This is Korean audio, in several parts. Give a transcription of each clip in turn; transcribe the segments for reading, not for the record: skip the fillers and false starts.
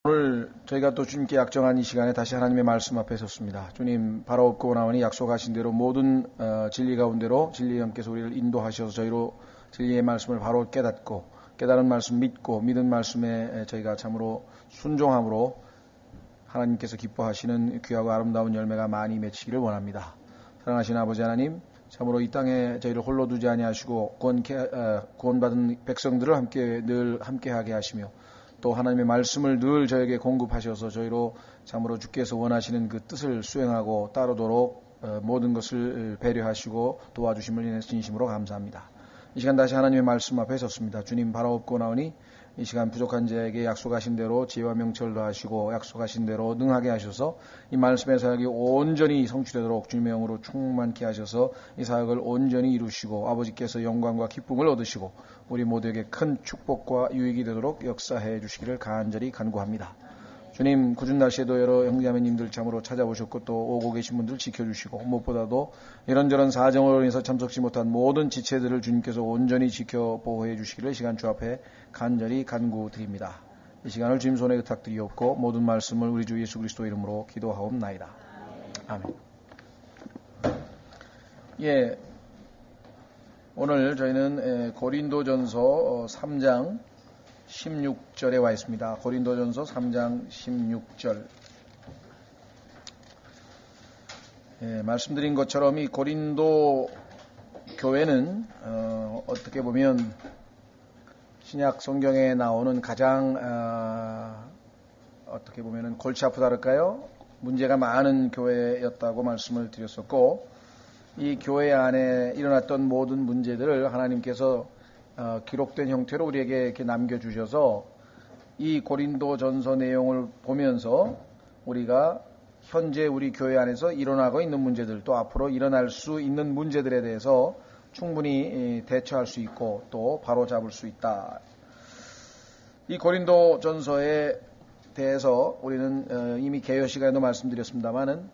오늘 저희가 또 주님께 약정한 이 시간에 다시 하나님의 말씀 앞에 섰습니다. 주님 바로 없고 나오니 약속하신 대로 모든 진리 가운데로 진리의 영께서 우리를 인도하셔서 저희로 진리의 말씀을 바로 깨닫고 깨달은 말씀 믿고 믿은 말씀에 저희가 참으로 순종함으로 하나님께서 기뻐하시는 귀하고 아름다운 열매가 많이 맺히기를 원합니다. 사랑하시는 아버지 하나님, 참으로 이 땅에 저희를 홀로 두지 아니하시고 구원받은 백성들을 늘 함께하게 하시며 또 하나님의 말씀을 늘 저에게 공급하셔서 저희로 참으로 주께서 원하시는 그 뜻을 수행하고 따르도록 모든 것을 배려하시고 도와주심을 인해 진심으로 감사합니다. 이 시간 다시 하나님의 말씀 앞에 섰습니다. 주님 바로 없고 나오니 이 시간 부족한 자에게 약속하신 대로 지혜와 명철도 하시고 약속하신 대로 능하게 하셔서 이 말씀의 사역이 온전히 성취되도록 주님의 영으로 충만케 하셔서 이 사역을 온전히 이루시고 아버지께서 영광과 기쁨을 얻으시고 우리 모두에게 큰 축복과 유익이 되도록 역사해 주시기를 간절히 간구합니다. 주님, 굳은 날씨에도 여러 형제자매님들 참으로 찾아오셨고 또 오고 계신 분들 지켜주시고 무엇보다도 이런저런 사정으로 인해서 참석지 못한 모든 지체들을 주님께서 온전히 지켜 보호해 주시기를 시간 주 앞에 간절히 간구드립니다. 이 시간을 주님 손에 의탁드리옵고 모든 말씀을 우리 주 예수 그리스도 이름으로 기도하옵나이다. 아멘. 예, 오늘 저희는 고린도전서 3장 16절에 와 있습니다. 고린도전서 3장 16절. 말씀드린 것처럼 이 고린도 교회는 어떻게 보면 신약 성경에 나오는 가장 어떻게 보면 골치 아프다랄까요? 문제가 많은 교회였다고 말씀을 드렸었고 이 교회 안에 일어났던 모든 문제들을 하나님께서 기록된 형태로 우리에게 이렇게 남겨주셔서 이 고린도 전서 내용을 보면서 우리가 현재 우리 교회 안에서 일어나고 있는 문제들 또 앞으로 일어날 수 있는 문제들에 대해서 충분히 대처할 수 있고 또 바로잡을 수 있다. 이 고린도 전서에 대해서 우리는 이미 개요 시간에도 말씀드렸습니다만은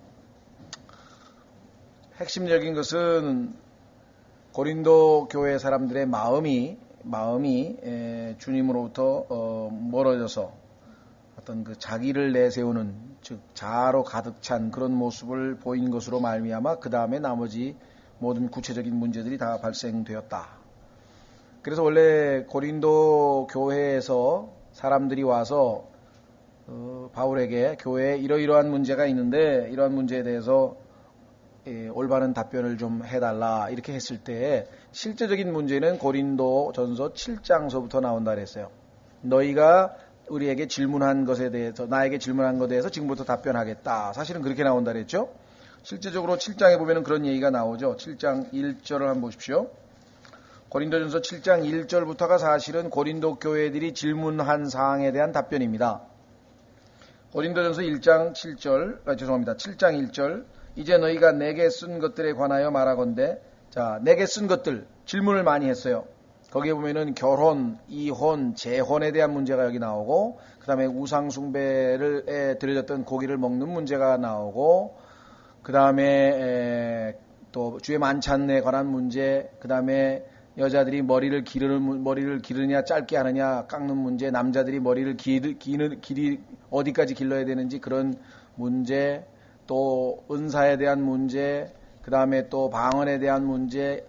핵심적인 것은 고린도 교회 사람들의 마음이 주님으로부터 멀어져서 어떤 그 자기를 내세우는 즉 자아로 가득 찬 그런 모습을 보인 것으로 말미암아 그 다음에 나머지 모든 구체적인 문제들이 다 발생되었다. 그래서 원래 고린도 교회에서 사람들이 와서 바울에게 교회에 이러이러한 문제가 있는데 이러한 문제에 대해서 올바른 답변을 좀 해달라 이렇게 했을 때 실제적인 문제는 고린도 전서 7장서부터 나온다 그랬어요. 너희가 우리에게 질문한 것에 대해서 나에게 질문한 것에 대해서 지금부터 답변하겠다. 사실은 그렇게 나온다 그랬죠. 실제적으로 7장에 보면 그런 얘기가 나오죠. 7장 1절을 한번 보십시오. 고린도전서 7장 1절부터가 사실은 고린도 교회들이 질문한 사항에 대한 답변입니다. 고린도전서 1장 7절, 7장 1절 이제 너희가 내게 쓴 것들에 관하여 말하건대 자 내게 쓴 것들 질문을 많이 했어요. 거기에 보면은 결혼, 이혼, 재혼에 대한 문제가 여기 나오고 그 다음에 우상숭배에 들여졌던 고기를 먹는 문제가 나오고 그 다음에 또 주의 만찬에 관한 문제 그 다음에 여자들이 머리를 기르느냐 짧게 하느냐 깎는 문제 남자들이 머리를 길이 어디까지 길러야 되는지 그런 문제 또 은사에 대한 문제, 그 다음에 또 방언에 대한 문제,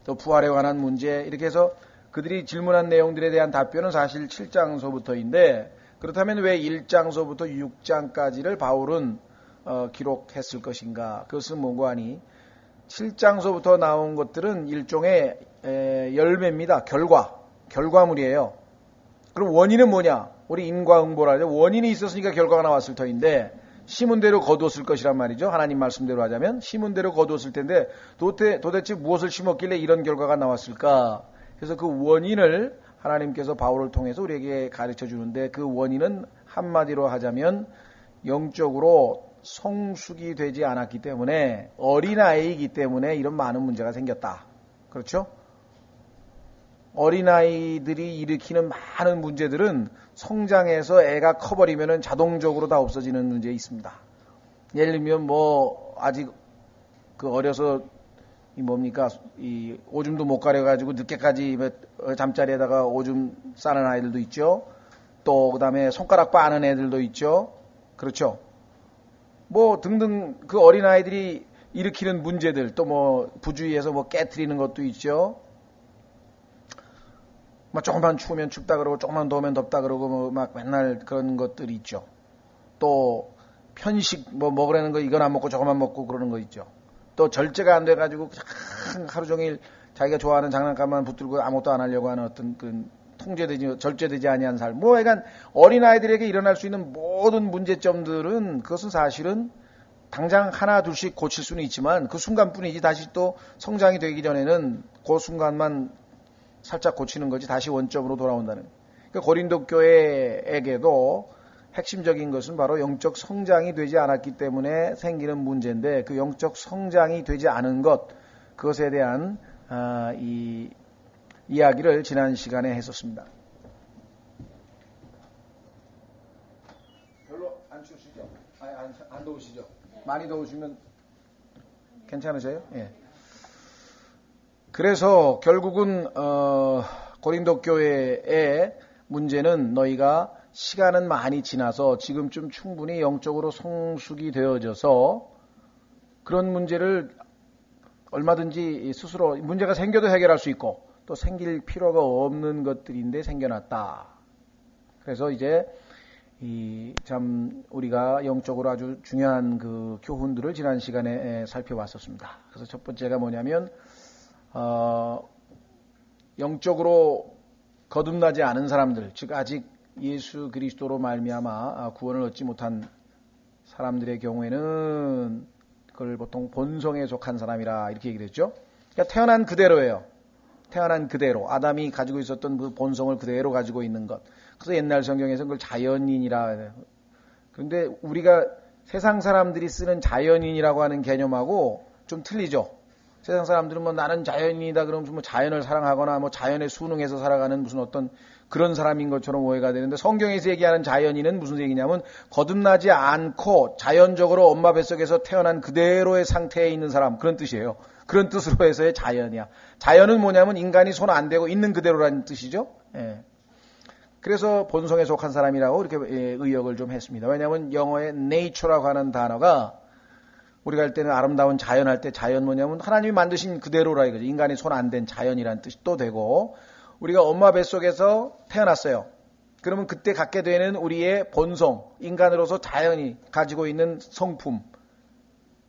또 부활에 관한 문제 이렇게 해서 그들이 질문한 내용들에 대한 답변은 사실 7장서부터인데 그렇다면 왜 1장서부터 6장까지를 바울은 기록했을 것인가? 그것은 뭔고 하니 7장서부터 나온 것들은 일종의 열매입니다. 결과물이에요. 그럼 원인은 뭐냐? 우리 인과응보라 하죠. 원인이 있었으니까 결과가 나왔을 터인데 심은 대로 거두었을 것이란 말이죠. 하나님 말씀대로 하자면 심은 대로 거두었을 텐데 도대체 무엇을 심었길래 이런 결과가 나왔을까? 그래서 그 원인을 하나님께서 바울을 통해서 우리에게 가르쳐 주는데 그 원인은 한마디로 하자면 영적으로 성숙이 되지 않았기 때문에 어린아이이기 때문에 이런 많은 문제가 생겼다. 그렇죠? 어린아이들이 일으키는 많은 문제들은 성장해서 애가 커버리면 자동적으로 다 없어지는 문제 있습니다. 예를 들면 아직 어려서 이 오줌도 못 가려가지고 늦게까지 잠자리에다가 오줌 싸는 아이들도 있죠. 또 그다음에 손가락 빠는 애들도 있죠. 그렇죠. 뭐 등등 그 어린아이들이 일으키는 문제들, 또 뭐 부주의해서 뭐 깨트리는 것도 있죠. 뭐 조금만 추우면 춥다 그러고 조금만 더우면 덥다 그러고 뭐 막 맨날 그런 것들이 있죠. 또 편식 뭐 먹으라는 거 이건 안 먹고 저것만 먹고 그러는 거 있죠. 또 절제가 안 돼가지고 하루 종일 자기가 좋아하는 장난감만 붙들고 아무것도 안 하려고 하는 어떤 그 절제되지 아니한 삶. 뭐 약간 어린아이들에게 일어날 수 있는 모든 문제점들은 그것은 사실은 당장 하나 둘씩 고칠 수는 있지만 그 순간뿐이지 다시 또 성장이 되기 전에는 그 순간만 살짝 고치는 거지 다시 원점으로 돌아온다는. 그러니까 고린도 교회에게도 핵심적인 것은 바로 영적 성장이 되지 않았기 때문에 생기는 문제인데 그 영적 성장이 되지 않은 것, 그것에 대한 이 이야기를 지난 시간에 했었습니다. 별로 안 추우시죠? 안 더우시죠? 많이 더우시면 괜찮으세요? 예. 그래서 결국은 고린도 교회의 문제는 너희가 시간은 많이 지나서 지금쯤 충분히 영적으로 성숙이 되어져서 그런 문제를 얼마든지 스스로 문제가 생겨도 해결할 수 있고 또 생길 필요가 없는 것들인데 생겨났다. 그래서 이제 참 우리가 영적으로 아주 중요한 그 교훈들을 지난 시간에 살펴봤었습니다. 그래서 첫 번째가 뭐냐면 영적으로 거듭나지 않은 사람들, 즉 아직 예수 그리스도로 말미암아 구원을 얻지 못한 사람들의 경우에는 그걸 보통 본성에 속한 사람이라 이렇게 얘기를 했죠. 그러니까 태어난 그대로예요. 태어난 그대로 아담이 가지고 있었던 그 본성을 그대로 가지고 있는 것. 그래서 옛날 성경에서 그걸 자연인이라 해요. 그런데 우리가 세상 사람들이 쓰는 자연인이라고 하는 개념하고 좀 틀리죠. 세상 사람들은 뭐 나는 자연인이다 그러면 뭐 자연을 사랑하거나 뭐 자연에 순응해서 살아가는 무슨 어떤 그런 사람인 것처럼 오해가 되는데 성경에서 얘기하는 자연인은 무슨 얘기냐면 거듭나지 않고 자연적으로 엄마 뱃속에서 태어난 그대로의 상태에 있는 사람, 그런 뜻이에요. 그런 뜻으로 해서의 자연이야. 자연은 뭐냐면 인간이 손 안 대고 있는 그대로라는 뜻이죠. 예. 그래서 본성에 속한 사람이라고 이렇게 의역을 좀 했습니다. 왜냐하면 영어의 nature라고 하는 단어가 우리가 할 때는 아름다운 자연 할 때 자연 뭐냐면 하나님이 만드신 그대로라 이거죠. 인간이 손 안 댄 자연이라는 뜻도 되고 우리가 엄마 뱃속에서 태어났어요. 그러면 그때 갖게 되는 우리의 본성, 인간으로서 자연이 가지고 있는 성품,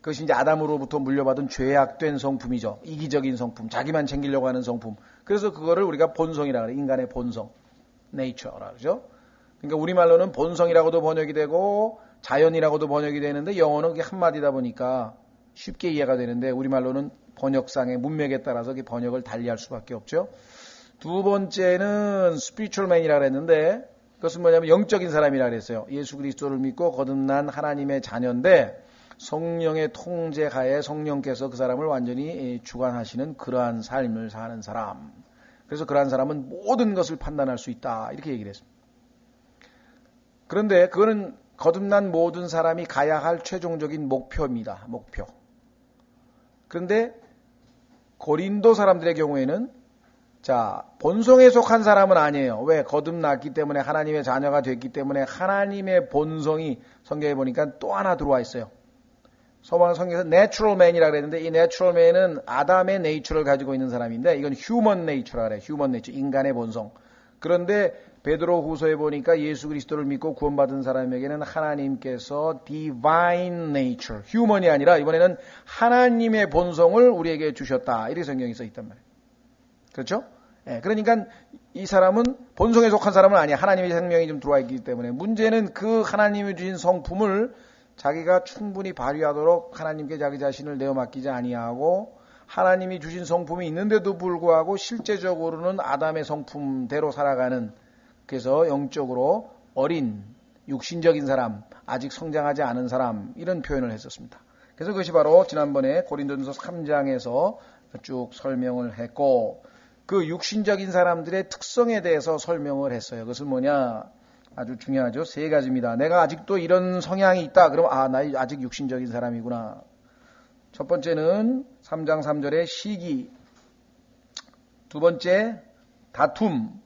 그것이 이제 아담으로부터 물려받은 죄악된 성품이죠. 이기적인 성품, 자기만 챙기려고 하는 성품. 그래서 그거를 우리가 본성이라고 해요. 인간의 본성, nature라고 그러죠. 그러니까 우리말로는 본성이라고도 번역이 되고 자연이라고도 번역이 되는데 영어는 그게 한마디다 보니까 쉽게 이해가 되는데 우리말로는 번역상의 문맥에 따라서 그 번역을 달리할 수밖에 없죠. 두 번째는 spiritual man이라고 했는데 그것은 뭐냐면 영적인 사람이라고 그랬어요. 예수 그리스도를 믿고 거듭난 하나님의 자녀인데 성령의 통제하에 성령께서 그 사람을 완전히 주관하시는 그러한 삶을 사는 사람. 그래서 그러한 사람은 모든 것을 판단할 수 있다. 이렇게 얘기를 했습니다. 그런데 그거는 거듭난 모든 사람이 가야 할 최종적인 목표입니다. 목표. 그런데 고린도 사람들의 경우에는 자, 본성에 속한 사람은 아니에요. 왜? 거듭났기 때문에 하나님의 자녀가 됐기 때문에 하나님의 본성이 성경에 보니까 또 하나 들어와 있어요. 소망 성경에서 natural man이라고 그랬는데 이 natural man은 아담의 nature를 가지고 있는 사람인데 이건 human nature라고 그래요. human nature, 인간의 본성. 그런데 베드로 후서에 보니까 예수 그리스도를 믿고 구원받은 사람에게는 하나님께서 divine nature, human이 아니라 이번에는 하나님의 본성을 우리에게 주셨다. 이렇게 성경에 써 있단 말이에요. 그렇죠? 예, 그러니까 이 사람은 본성에 속한 사람은 아니야. 하나님의 생명이 좀 들어와 있기 때문에 문제는 그 하나님이 주신 성품을 자기가 충분히 발휘하도록 하나님께 자기 자신을 내어 맡기지 아니하고 하나님이 주신 성품이 있는데도 불구하고 실제적으로는 아담의 성품대로 살아가는, 그래서 영적으로 어린 육신적인 사람, 아직 성장하지 않은 사람, 이런 표현을 했었습니다. 그래서 그것이 바로 지난번에 고린도전서 3장에서 쭉 설명을 했고 그 육신적인 사람들의 특성에 대해서 설명을 했어요. 그것은 뭐냐? 아주 중요하죠. 세 가지입니다. 내가 아직도 이런 성향이 있다. 그럼 나 아직 육신적인 사람이구나. 첫 번째는 3장 3절의 시기, 두 번째 다툼,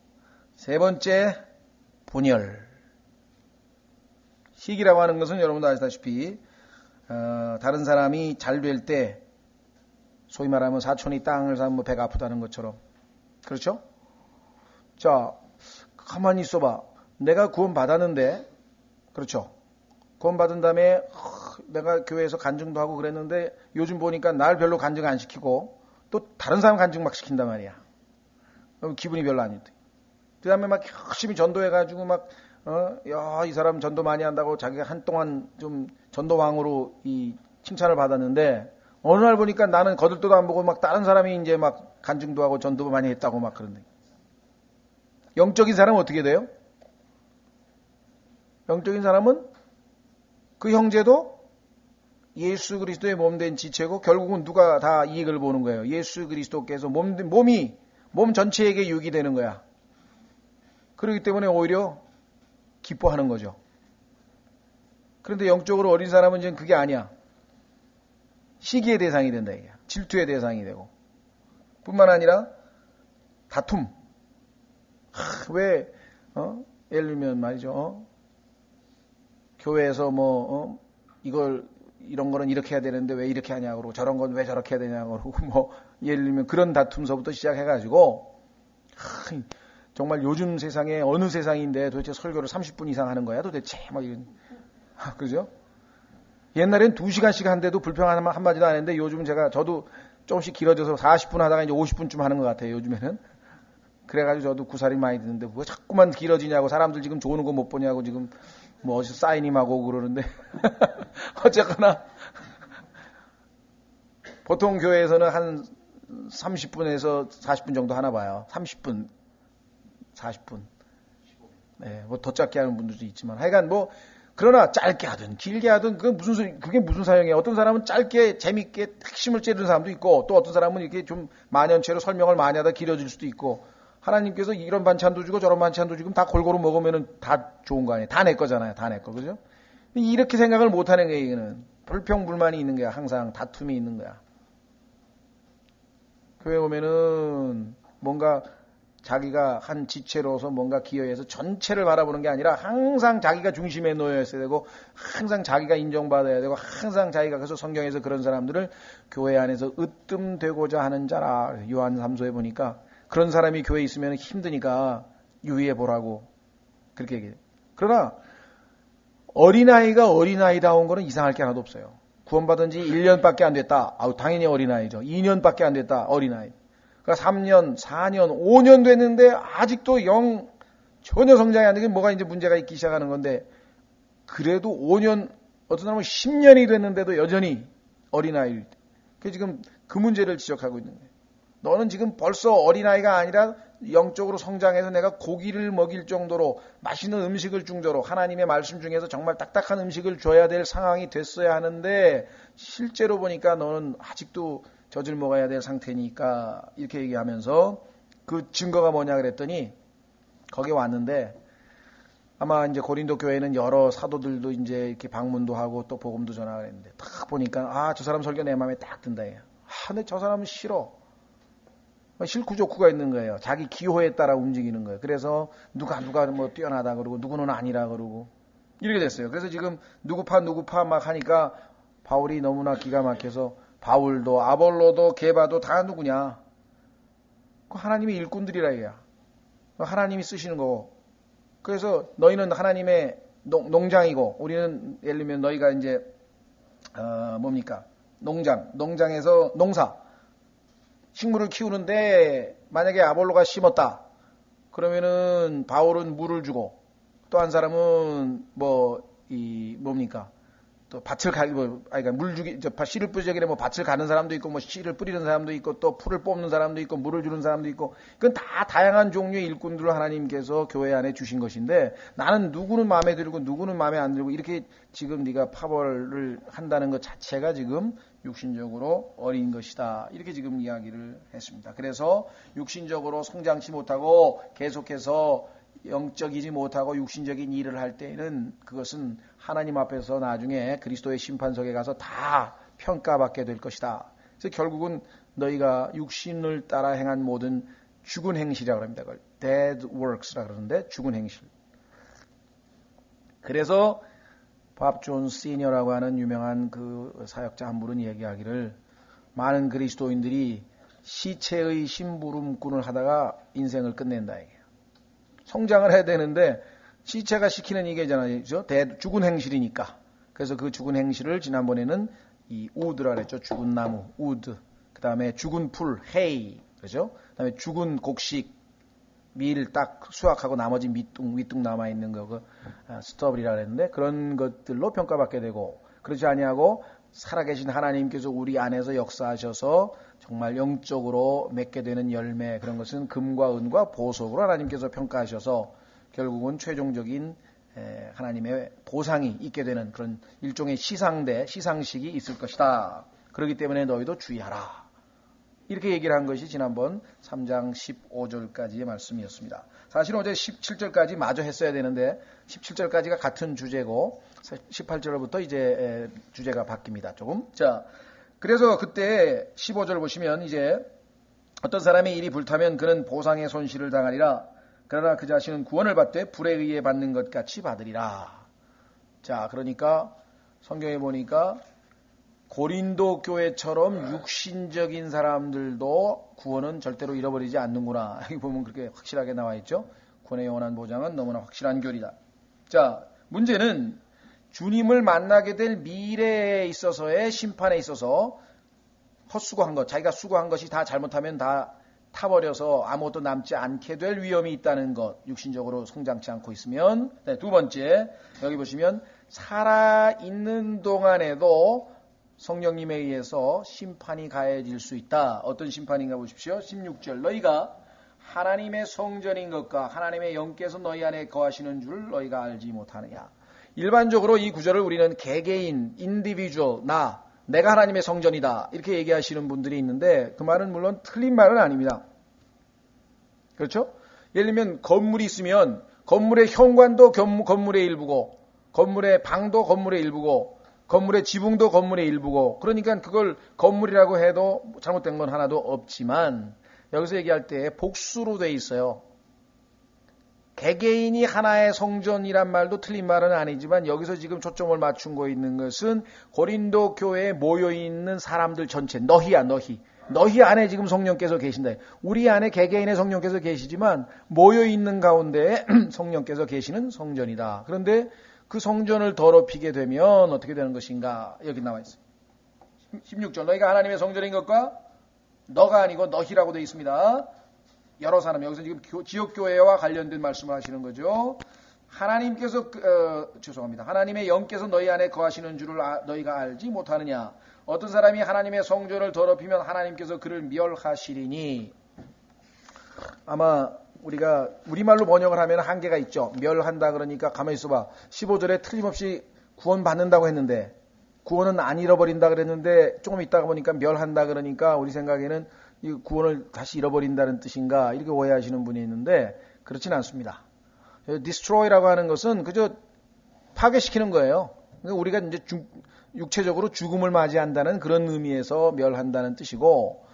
세 번째 분열. 시기라고 하는 것은 여러분도 아시다시피 다른 사람이 잘 될 때 소위 말하면 사촌이 땅을 사면 뭐 배가 아프다는 것처럼 그렇죠? 자, 가만히 있어봐. 내가 구원 받았는데 그렇죠? 구원 받은 다음에 내가 교회에서 간증도 하고 그랬는데 요즘 보니까 날 별로 간증 안 시키고 또 다른 사람 간증 막 시킨단 말이야. 그럼 기분이 별로 안 좋대. 그 다음에 막 열심히 전도해가지고 막 야, 이 사람 전도 많이 한다고 자기가 한동안 좀 전도왕으로 이 칭찬을 받았는데 어느 날 보니까 나는 거들떠도 안 보고 막 다른 사람이 이제 막 간증도 하고 전도 많이 했다고 막 그런데. 영적인 사람은 어떻게 돼요? 영적인 사람은 그 형제도 예수 그리스도의 몸된 지체고 결국은 누가 다 이익을 보는 거예요. 예수 그리스도께서 몸 전체에게 유익이 되는 거야. 그렇기 때문에 오히려 기뻐하는 거죠. 그런데 영적으로 어린 사람은 이제 그게 아니야. 시기의 대상이 된다 이게. 질투의 대상이 되고. 뿐만 아니라 다툼. 왜 예를 들면 말이죠. 교회에서 이런 거는 이렇게 해야 되는데 왜 이렇게 하냐고 그러고 저런 건 왜 저렇게 해야 되냐고 그러고 예를 들면 그런 다툼서부터 시작해가지고 정말 요즘 세상에 어느 세상인데 도대체 설교를 30분 이상 하는 거야 도대체 이런 그죠? 옛날엔 2시간씩 한데도 불평 한마디도 안 했는데 요즘은 저도 조금씩 길어져서 40분 하다가 이제 50분쯤 하는 것 같아요 요즘에는. 그래가지고 저도 구살이 많이 드는데 뭐 자꾸만 길어지냐고 사람들 지금 좋은 거 못 보냐고 지금 뭐 어디서 사인임하고 오고 그러는데 어쨌거나 보통 교회에서는 한 30분에서 40분 정도 하나 봐요. 30분, 40분. 네, 뭐 더 짧게 하는 분들도 있지만 하여간 그러나 짧게 하든 길게 하든 그게 무슨 사용이에요. 어떤 사람은 짧게 재밌게 핵심을 찌르는 사람도 있고 또 어떤 사람은 이렇게 좀 만연체로 설명을 많이 하다 길어질 수도 있고 하나님께서 이런 반찬도 주고 저런 반찬도 주고 다 골고루 먹으면은 다 좋은 거 아니에요. 다 내 거잖아요. 다 내 거. 그죠? 이렇게 생각을 못 하는 게 이거는 불평불만이 있는 거야. 항상 다툼이 있는 거야. 교회 오면은 뭔가 자기가 한 지체로서 뭔가 기여해서 전체를 바라보는 게 아니라 항상 자기가 중심에 놓여 있어야 되고 항상 자기가 인정받아야 되고 항상 자기가 그래서 성경에서 그런 사람들을 교회 안에서 으뜸되고자 하는 자라 요한 3서에 보니까 그런 사람이 교회에 있으면 힘드니까 유의해 보라고 그렇게 얘기해요. 그러나 어린아이가 어린아이다운 거는 이상할 게 하나도 없어요. 구원받은 지 1년밖에 안 됐다. 당연히 어린아이죠. 2년밖에 안 됐다. 어린아이. 그러니까 3년, 4년, 5년 됐는데 아직도 전혀 성장이 안 되게 뭐가 이제 문제가 있기 시작하는 건데 그래도 5년, 어떤 사람은 10년이 됐는데도 여전히 어린아이일 때. 그래서 지금 그 문제를 지적하고 있는 거예요. 너는 지금 벌써 어린아이가 아니라 영적으로 성장해서 내가 고기를 먹일 정도로 맛있는 음식을 중저로 하나님의 말씀 중에서 정말 딱딱한 음식을 줘야 될 상황이 됐어야 하는데 실제로 보니까 너는 아직도 젖을 먹어야 될 상태니까 이렇게 얘기하면서 그 증거가 뭐냐 그랬더니 거기 왔는데 아마 이제 고린도 교회는 여러 사도들도 이제 이렇게 방문도 하고 또 복음도 전하고 그랬는데 딱 보니까 저 사람 설교 내 마음에 딱 든다. 근데 저 사람은 싫어. 싫고 좋고가 있는 거예요. 자기 기호에 따라 움직이는 거예요. 그래서 누가 뭐 뛰어나다 그러고 누구는 아니라 그러고 이렇게 됐어요. 그래서 지금 누구 파 막 하니까 바울이 너무나 기가 막혀서 바울도 아볼로도 게바도 다 누구냐? 그 하나님의 일꾼들이라 이거야. 하나님이 쓰시는 거고. 그래서 너희는 하나님의 농장이고 우리는 예를 들면 너희가 이제 뭡니까? 농장에서 농사 식물을 키우는데 만약에 아볼로가 심었다. 그러면은 바울은 물을 주고 또 한 사람은 뭡니까? 또 밭을 그러니까 물 주기, 씨를 뿌리자기에 뭐 밭을 가는 사람도 있고, 뭐 씨를 뿌리는 사람도 있고, 또 풀을 뽑는 사람도 있고, 물을 주는 사람도 있고, 그건 다 다양한 종류의 일꾼들을 하나님께서 교회 안에 주신 것인데, 나는 누구는 마음에 들고, 누구는 마음에 안 들고, 이렇게 지금 네가 파벌을 한다는 것 자체가 지금 육신적으로 어린 것이다. 이렇게 지금 이야기를 했습니다. 그래서 육신적으로 성장치 못하고 계속해서 영적이지 못하고 육신적인 일을 할 때에는 그것은 하나님 앞에서 나중에 그리스도의 심판석에 가서 다 평가받게 될 것이다. 그래서 결국은 너희가 육신을 따라 행한 모든 죽은 행실이라고 합니다. 그걸 dead works라고 그러는데 죽은 행실. 그래서 밥 존 시니어라고 하는 유명한 그 사역자 한 분은 얘기하기를 많은 그리스도인들이 시체의 심부름꾼을 하다가 인생을 끝낸다 이게요. 성장을 해야 되는데 시체가 시키는 이게잖아요. 죽은 행실이니까. 그래서 그 죽은 행실을 지난번에는 이 우드라 그랬죠. 죽은 나무, 우드. 그 다음에 죽은 풀, 헤이. 그죠? 그 다음에 죽은 곡식, 밀 딱 수확하고 나머지 위뚱 남아있는 거, 스터블이라 그랬는데 그런 것들로 평가받게 되고 그렇지 아니하고 살아계신 하나님께서 우리 안에서 역사하셔서 정말 영적으로 맺게 되는 열매 그런 것은 금과 은과 보석으로 하나님께서 평가하셔서 결국은 최종적인 하나님의 보상이 있게 되는 그런 일종의 시상식이 있을 것이다. 그렇기 때문에 너희도 주의하라. 이렇게 얘기를 한 것이 지난번 3장 15절까지의 말씀이었습니다. 사실은 어제 17절까지 마저 했어야 되는데 17절까지가 같은 주제고 18절부터 이제 주제가 바뀝니다. 조금. 자, 그래서 그때 15절 보시면 이제 어떤 사람이 일이 불타면 그는 보상의 손실을 당하리라. 그러나 그 자신은 구원을 받되 불에 의해 받는 것 같이 받으리라. 자, 그러니까 성경에 보니까 고린도 교회처럼 육신적인 사람들도 구원은 절대로 잃어버리지 않는구나. 여기 보면 그렇게 확실하게 나와 있죠. 구원의 영원한 보장은 너무나 확실한 교리다. 자, 문제는 주님을 만나게 될 미래에 있어서의 심판에 있어서 헛수고한 것, 자기가 수고한 것이 다 잘못하면 다 타버려서 아무것도 남지 않게 될 위험이 있다는 것, 육신적으로 성장치 않고 있으면. 네, 두 번째, 여기 보시면 살아있는 동안에도 성령님에 의해서 심판이 가해질 수 있다. 어떤 심판인가 보십시오. 16절, 너희가 하나님의 성전인 것과 하나님의 영께서 너희 안에 거하시는 줄 너희가 알지 못하느냐. 일반적으로 이 구절을 우리는 개개인, 인디비주얼, 내가 하나님의 성전이다 이렇게 얘기하시는 분들이 있는데 그 말은 물론 틀린 말은 아닙니다. 그렇죠? 예를 들면 건물이 있으면 건물의 현관도 건물의 일부고 건물의 방도 건물의 일부고 건물의 지붕도 건물의 일부고 그러니까 그걸 건물이라고 해도 잘못된 건 하나도 없지만 여기서 얘기할 때 복수로 돼 있어요. 개개인이 하나의 성전이란 말도 틀린 말은 아니지만 여기서 지금 초점을 맞추고 있는 것은 고린도 교회에 모여있는 사람들 전체 너희야 너희 안에 지금 성령께서 계신다. 우리 안에 개개인의 성령께서 계시지만 모여있는 가운데 성령께서 계시는 성전이다. 그런데 그 성전을 더럽히게 되면 어떻게 되는 것인가? 여기 나와 있어요. 16절 너희가 하나님의 성전인 것과 너가 아니고 너희라고 되어 있습니다. 여러 사람 여기서 지금 지역교회와 관련된 말씀을 하시는 거죠. 하나님께서 죄송합니다. 하나님의 영께서 너희 안에 거하시는 줄을 너희가 알지 못하느냐. 어떤 사람이 하나님의 성전을 더럽히면 하나님께서 그를 멸하시리니. 아마 우리가 우리말로 번역을 하면 한계가 있죠. 멸한다 그러니까 가만히 있어봐. 15절에 틀림없이 구원 받는다고 했는데 구원은 안 잃어버린다 그랬는데 조금 있다가 보니까 멸한다 그러니까 우리 생각에는 이 구원을 다시 잃어버린다는 뜻인가 이렇게 오해하시는 분이 있는데 그렇진 않습니다. destroy라고 하는 것은 그저 파괴시키는 거예요. 그러니까 우리가 이제 육체적으로 죽음을 맞이한다는 그런 의미에서 멸한다는 뜻이고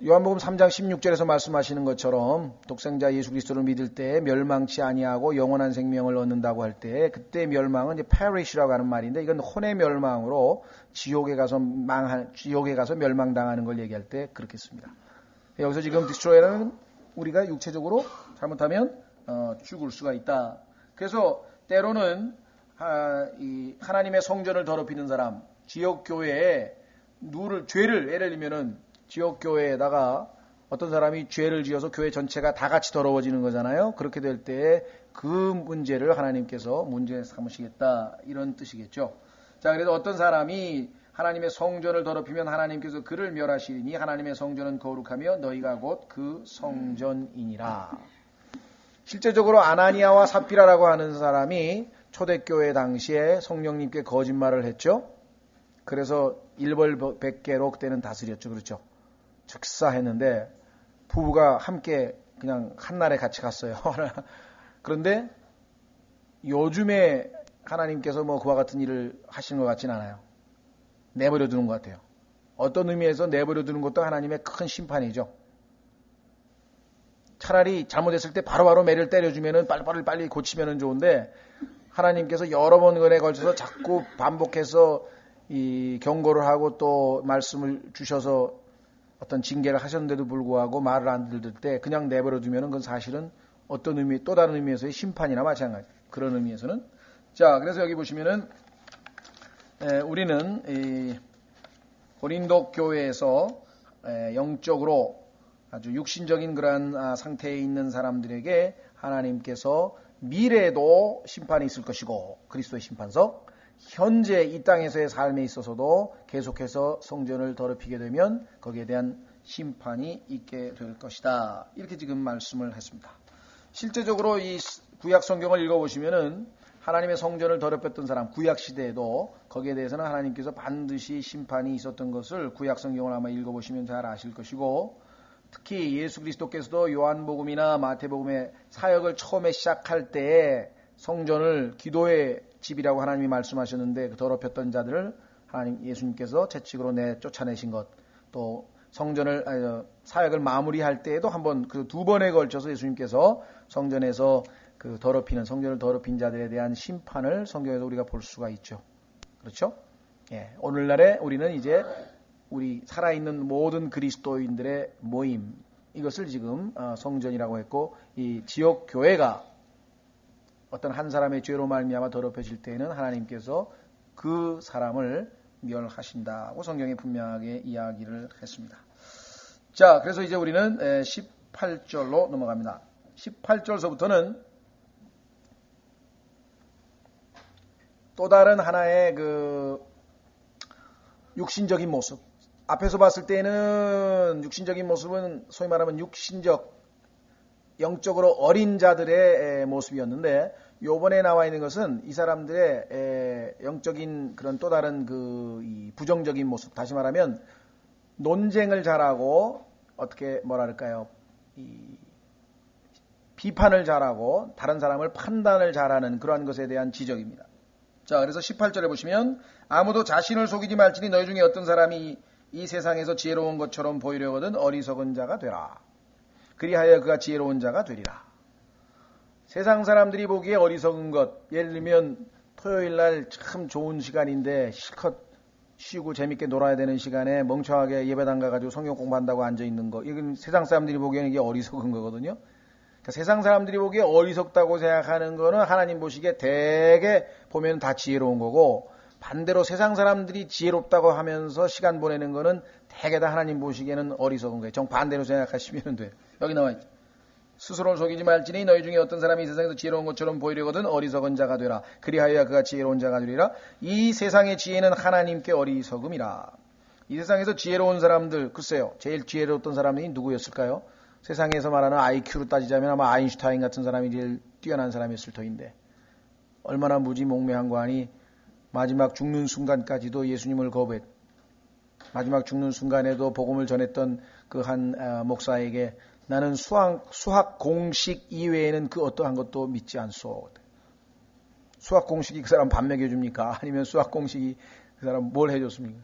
요한복음 3장 16절에서 말씀하시는 것처럼 독생자 예수 그리스도를 믿을 때 멸망치 아니하고 영원한 생명을 얻는다고 할 때 그때 멸망은 이제 perish라고 하는 말인데 이건 혼의 멸망으로 지옥에 가서 멸망당하는 걸 얘기할 때 그렇게 씁니다. 여기서 지금 destroy라는 우리가 육체적으로 잘못하면 죽을 수가 있다. 그래서 때로는 이 하나님의 성전을 더럽히는 사람, 지역 교회에 죄를 예를 들면은 지역 교회에다가 어떤 사람이 죄를 지어서 교회 전체가 다 같이 더러워지는 거잖아요. 그렇게 될 때 그 문제를 하나님께서 문제 삼으시겠다 이런 뜻이겠죠. 자, 그래서 어떤 사람이 하나님의 성전을 더럽히면 하나님께서 그를 멸하시리니 하나님의 성전은 거룩하며 너희가 곧 그 성전이니라. 실제적으로 아나니아와 삽비라라고 하는 사람이 초대교회 당시에 성령님께 거짓말을 했죠. 그래서 일벌백계로 그때는 다스렸죠. 그렇죠. 즉사했는데 부부가 함께 그냥 한날에 같이 갔어요. 그런데 요즘에 하나님께서 뭐 그와 같은 일을 하시는 것 같진 않아요. 내버려 두는 것 같아요. 어떤 의미에서 내버려 두는 것도 하나님의 큰 심판이죠. 차라리 잘못했을 때 바로바로 매를 때려주면은 빨리 고치면은 좋은데 하나님께서 여러 번에 걸쳐서 자꾸 반복해서 이 경고를 하고 또 말씀을 주셔서 어떤 징계를 하셨는데도 불구하고 말을 안 들을 때 그냥 내버려 두면은 그건 사실은 어떤 의미, 또 다른 의미에서의 심판이나 마찬가지. 그런 의미에서는. 자, 그래서 여기 보시면은 우리는 이 고린도 교회에서 영적으로 아주 육신적인 그러한 상태에 있는 사람들에게 하나님께서 미래에도 심판이 있을 것이고 그리스도의 심판석, 현재 이 땅에서의 삶에 있어서도 계속해서 성전을 더럽히게 되면 거기에 대한 심판이 있게 될 것이다. 이렇게 지금 말씀을 했습니다. 실제적으로 이 구약 성경을 읽어보시면은 하나님의 성전을 더럽혔던 사람, 구약 시대에도 거기에 대해서는 하나님께서 반드시 심판이 있었던 것을 구약 성경을 아마 읽어보시면 잘 아실 것이고, 특히 예수 그리스도께서도 요한복음이나 마태복음의 사역을 처음에 시작할 때에 성전을 기도의 집이라고 하나님이 말씀하셨는데 그 더럽혔던 자들을 하나님 예수님께서 채찍으로 쫓아내신 것, 또 성전을 사역을 마무리할 때에도 한번 그 두 번에 걸쳐서 예수님께서 성전에서 그 성전을 더럽힌 자들에 대한 심판을 성경에서 우리가 볼 수가 있죠. 그렇죠? 예, 오늘날에 우리는 이제 우리 살아있는 모든 그리스도인들의 모임, 이것을 지금 성전이라고 했고, 이 지역 교회가 어떤 한 사람의 죄로 말미암아 더럽혀질 때에는 하나님께서 그 사람을 멸하신다고 성경에 분명하게 이야기를 했습니다. 자, 그래서 이제 우리는 18절로 넘어갑니다. 18절서부터는 또 다른 하나의 그 육신적인 모습. 앞에서 봤을 때는 육신적인 모습은 소위 말하면 영적으로 어린 자들의 모습이었는데, 요번에 나와 있는 것은 이 사람들의 영적인 그런 또 다른 이 부정적인 모습. 다시 말하면 논쟁을 잘하고 어떻게 뭐랄까요? 비판을 잘하고 다른 사람을 판단을 잘하는 그러한 것에 대한 지적입니다. 자, 그래서 18절에 보시면 아무도 자신을 속이지 말지니 너희 중에 어떤 사람이 이 세상에서 지혜로운 것처럼 보이려거든 어리석은 자가 되라. 그리하여 그가 지혜로운 자가 되리라. 세상 사람들이 보기에 어리석은 것, 예를 들면 토요일날 참 좋은 시간인데 실컷 쉬고 재밌게 놀아야 되는 시간에 멍청하게 예배당 가가지고 성경 공부한다고 앉아있는 거, 이건 세상 사람들이 보기에는 이게 어리석은 거거든요. 그러니까 세상 사람들이 보기에 어리석다고 생각하는 거는 하나님 보시기에 대개 보면 다 지혜로운 거고, 반대로 세상 사람들이 지혜롭다고 하면서 시간 보내는 거는 대개 다 하나님 보시기에는 어리석은 거예요. 정반대로 생각하시면 돼요. 여기 나와 있죠. 스스로를 속이지 말지니 너희 중에 어떤 사람이 이 세상에서 지혜로운 것처럼 보이려거든 어리석은 자가 되라. 그리하여 그가 지혜로운 자가 되리라. 이 세상의 지혜는 하나님께 어리석음이라. 이 세상에서 지혜로운 사람들, 글쎄요, 제일 지혜로웠던 사람이 누구였을까요? 세상에서 말하는 IQ로 따지자면 아마 아인슈타인 같은 사람이 제일 뛰어난 사람이었을 터인데, 얼마나 무지몽매한 거 아니. 마지막 죽는 순간까지도 예수님을 거부했. 마지막 죽는 순간에도 복음을 전했던 그 한 목사에게 나는 수학 공식 이외에는 그 어떠한 것도 믿지 않소. 수학 공식이 그 사람 밥 먹여줍니까? 아니면 수학 공식이 그 사람 뭘 해줬습니까?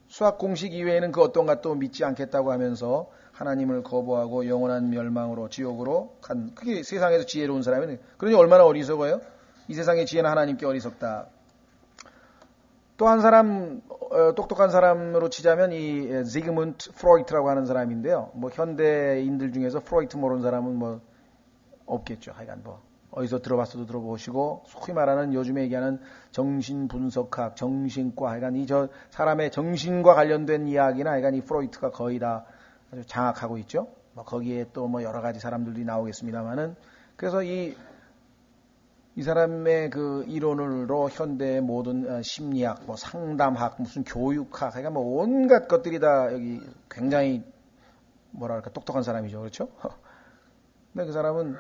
수학 공식 이외에는 그 어떤 것도 믿지 않겠다고 하면서 하나님을 거부하고 영원한 멸망으로 지옥으로 간, 그게 세상에서 지혜로운 사람이네. 그러니 얼마나 어리석어요? 이 세상의 지혜는 하나님께 어리석다. 또 한 사람, 똑똑한 사람으로 치자면 이 지그문트 프로이트라고 하는 사람인데요. 뭐 현대인들 중에서 프로이트 모르는 사람은 뭐 없겠죠. 하여간 뭐 어디서 들어봤어도 들어보시고, 소위 말하는 요즘에 얘기하는 정신분석학, 정신과, 하여간 이 사람의 정신과 관련된 이야기나 하여간 이 프로이트가 거의 다 아주 장악하고 있죠. 뭐 거기에 또 뭐 여러 가지 사람들이 나오겠습니다만은, 그래서 이 사람의 그 이론으로 현대의 모든 심리학, 뭐 상담학, 무슨 교육학, 그러니까 뭐 온갖 것들이 다 여기 굉장히 뭐랄까 똑똑한 사람이죠. 그렇죠? 근데 그 사람은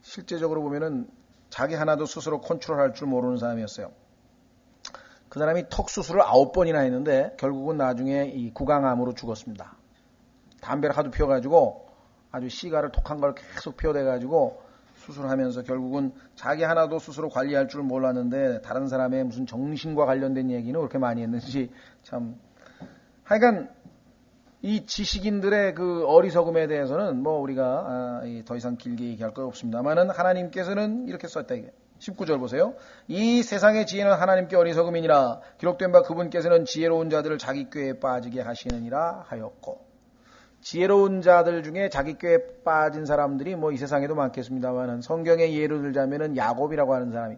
실제적으로 보면은 자기 하나도 스스로 컨트롤할 줄 모르는 사람이었어요. 그 사람이 턱 수술을 9번이나 했는데 결국은 나중에 이 구강암으로 죽었습니다. 담배를 하도 피워가지고 아주 시가를 독한 걸 계속 피워대가지고 수술하면서 결국은 자기 하나도 스스로 관리할 줄 몰랐는데 다른 사람의 무슨 정신과 관련된 얘기는 그렇게 많이 했는지 참. 하여간 이 지식인들의 그 어리석음에 대해서는 뭐 우리가 더 이상 길게 얘기할 거 없습니다만은 하나님께서는 이렇게 썼다 이게. 19절 보세요. 이 세상의 지혜는 하나님께 어리석음이니라. 기록된 바 그분께서는 지혜로운 자들을 자기 꾀에 빠지게 하시느니라 하였고. 지혜로운 자들 중에 자기 꾀에 빠진 사람들이 뭐 이 세상에도 많겠습니다만은 성경의 예를 들자면은 야곱이라고 하는 사람이.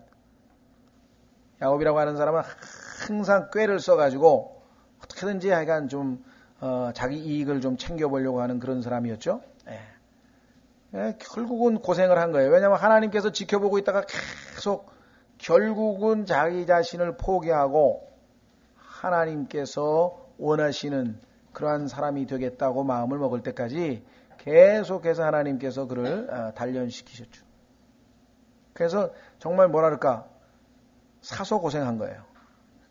야곱이라고 하는 사람은 항상 꾀를 써가지고 어떻게든지 하여간 좀 자기 이익을 좀 챙겨보려고 하는 그런 사람이었죠. 결국은 고생을 한 거예요. 왜냐하면 하나님께서 지켜보고 있다가 계속 결국은 자기 자신을 포기하고 하나님께서 원하시는 그러한 사람이 되겠다고 마음을 먹을 때까지 계속해서 하나님께서 그를 단련시키셨죠. 그래서 정말 뭐랄까 사서 고생한 거예요.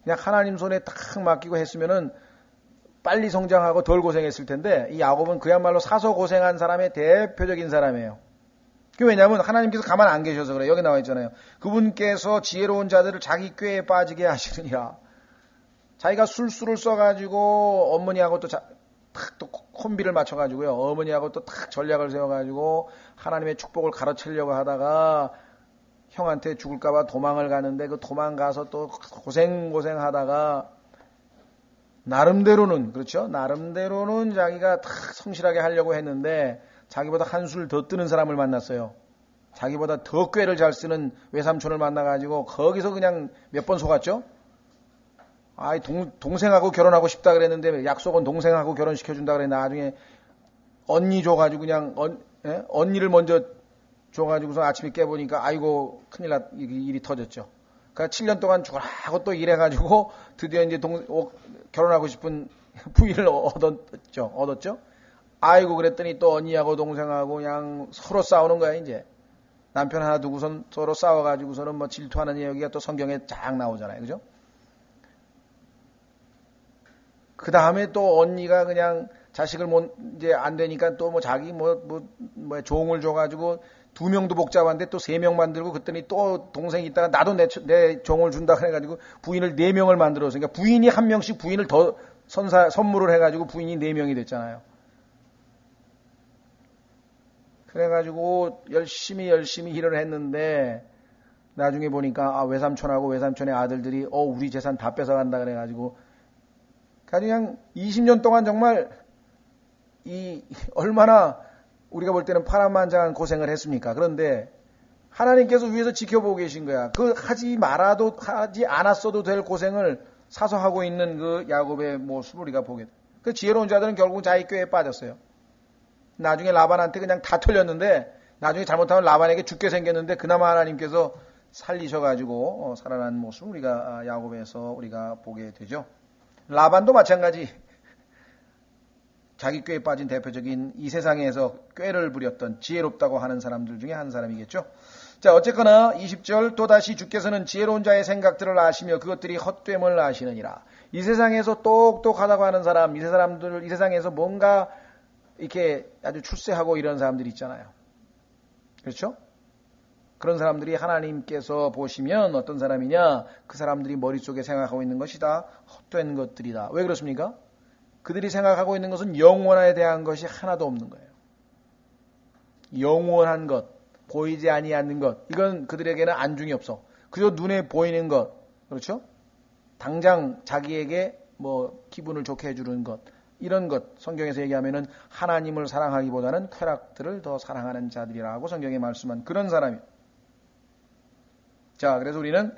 그냥 하나님 손에 딱 맡기고 했으면은 빨리 성장하고 덜 고생했을 텐데 이 야곱은 그야말로 사서 고생한 사람의 대표적인 사람이에요. 왜냐하면 하나님께서 가만 안 계셔서 그래요. 여기 나와 있잖아요. 그분께서 지혜로운 자들을 자기 꾀에 빠지게 하시느니라. 자기가 술수를 써가지고 어머니하고 또 콤비를 맞춰가지고요. 어머니하고 또 딱 전략을 세워가지고 하나님의 축복을 가로채려고 하다가 형한테 죽을까봐 도망을 가는데 그 도망가서 또 고생하다가 나름대로는 그렇죠. 나름대로는 자기가 다 성실하게 하려고 했는데 자기보다 한술 더 뜨는 사람을 만났어요. 자기보다 더 꾀를 잘 쓰는 외삼촌을 만나가지고 거기서 그냥 몇 번 속았죠. 동생하고 결혼하고 싶다 그랬는데 약속은 동생하고 결혼시켜준다 그랬는데 나중에 언니 줘가지고 그냥 언니를 먼저 줘가지고서 아침에 깨보니까 아이고 큰일 났 일이 터졌죠. 그러니까 7년 동안 죽어라고 또 일해가지고 드디어 이제 결혼하고 싶은 부인을 얻었죠. 아이고 그랬더니 또 언니하고 동생하고 그냥 서로 싸우는 거야 이제. 남편 하나 두고선 서로 싸워가지고서는 뭐 질투하는 얘기가 또 성경에 쫙 나오잖아요, 그죠? 그 다음에 또 언니가 그냥 자식을 이제 안 되니까 또 뭐 자기 종을 줘가지고 2명도 복잡한데 또 3명 만들고 그랬더니 또 동생이 있다가 나도 내 종을 준다 그래가지고 부인을 4명을 만들어서 그러니까 부인이 1명씩 부인을 더 선물을 해가지고 부인이 4명이 됐잖아요. 그래가지고 열심히 일을 했는데 나중에 보니까 외삼촌하고 외삼촌의 아들들이 우리 재산 다 뺏어간다 그래가지고 그냥 20년 동안 정말 얼마나 우리가 볼 때는 파란만장한 고생을 했습니까? 그런데 하나님께서 위에서 지켜보고 계신 거야. 하지 않았어도 될 고생을 사서 하고 있는 그 야곱의 모습을 우리가 보게 돼. 그 지혜로운 자들은 결국 자기 꾀에 빠졌어요. 나중에 라반한테 그냥 다 털렸는데 나중에 잘못하면 라반에게 죽게 생겼는데 그나마 하나님께서 살리셔가지고 살아난 모습을 우리가 야곱에서 우리가 보게 되죠. 라반도 마찬가지. 자기 꾀에 빠진 대표적인 이 세상에서 꾀를 부렸던 지혜롭다고 하는 사람들 중에 한 사람이겠죠. 자, 어쨌거나 20절 또다시 주께서는 지혜로운 자의 생각들을 아시며 그것들이 헛됨을 아시느니라. 이 세상에서 똑똑하다고 하는 사람, 이 세상에서 뭔가 이렇게 아주 출세하고 이런 사람들이 있잖아요. 그렇죠? 그런 사람들이 하나님께서 보시면 어떤 사람이냐? 그 사람들이 머릿속에 생각하고 있는 것이 다 헛된 것들이다. 왜 그렇습니까? 그들이 생각하고 있는 것은 영원에 대한 것이 하나도 없는 거예요. 영원한 것, 보이지 아니하는 것, 이건 그들에게는 안중이 없어. 그저 눈에 보이는 것, 그렇죠? 당장 자기에게 기분을 좋게 해주는 것, 이런 것, 성경에서 얘기하면은 하나님을 사랑하기보다는 쾌락들을 더 사랑하는 자들이라고 성경에 말씀한 그런 사람이에요. 자, 그래서 우리는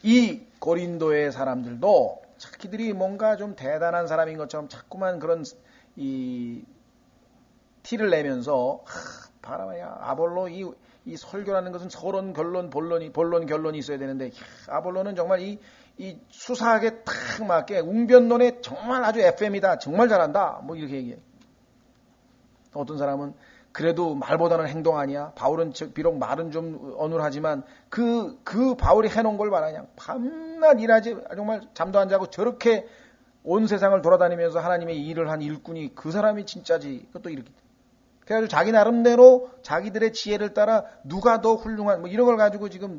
이 고린도의 사람들도 자기들이 뭔가 좀 대단한 사람인 것처럼 자꾸만 그런 티를 내면서 봐라 말이야. 아볼로 이 설교라는 것은 서론 결론 본론 결론이 있어야 되는데 아볼로는 정말 이 수사하게 탁 맞게 웅변론에 정말 아주 FM이다. 정말 잘한다. 이렇게 얘기해. 어떤 사람은 그래도 말보다는 행동 아니야. 바울은 비록 말은 좀 어눌하지만 그 바울이 해놓은 걸 봐라. 그냥 밤낮 일하지 정말 잠도 안 자고 저렇게 온 세상을 돌아다니면서 하나님의 일을 한 일꾼이 그 사람이 진짜지. 그것도 이렇게. 그래가지고 자기 나름대로 자기들의 지혜를 따라 누가 더 훌륭한 이런 걸 가지고 지금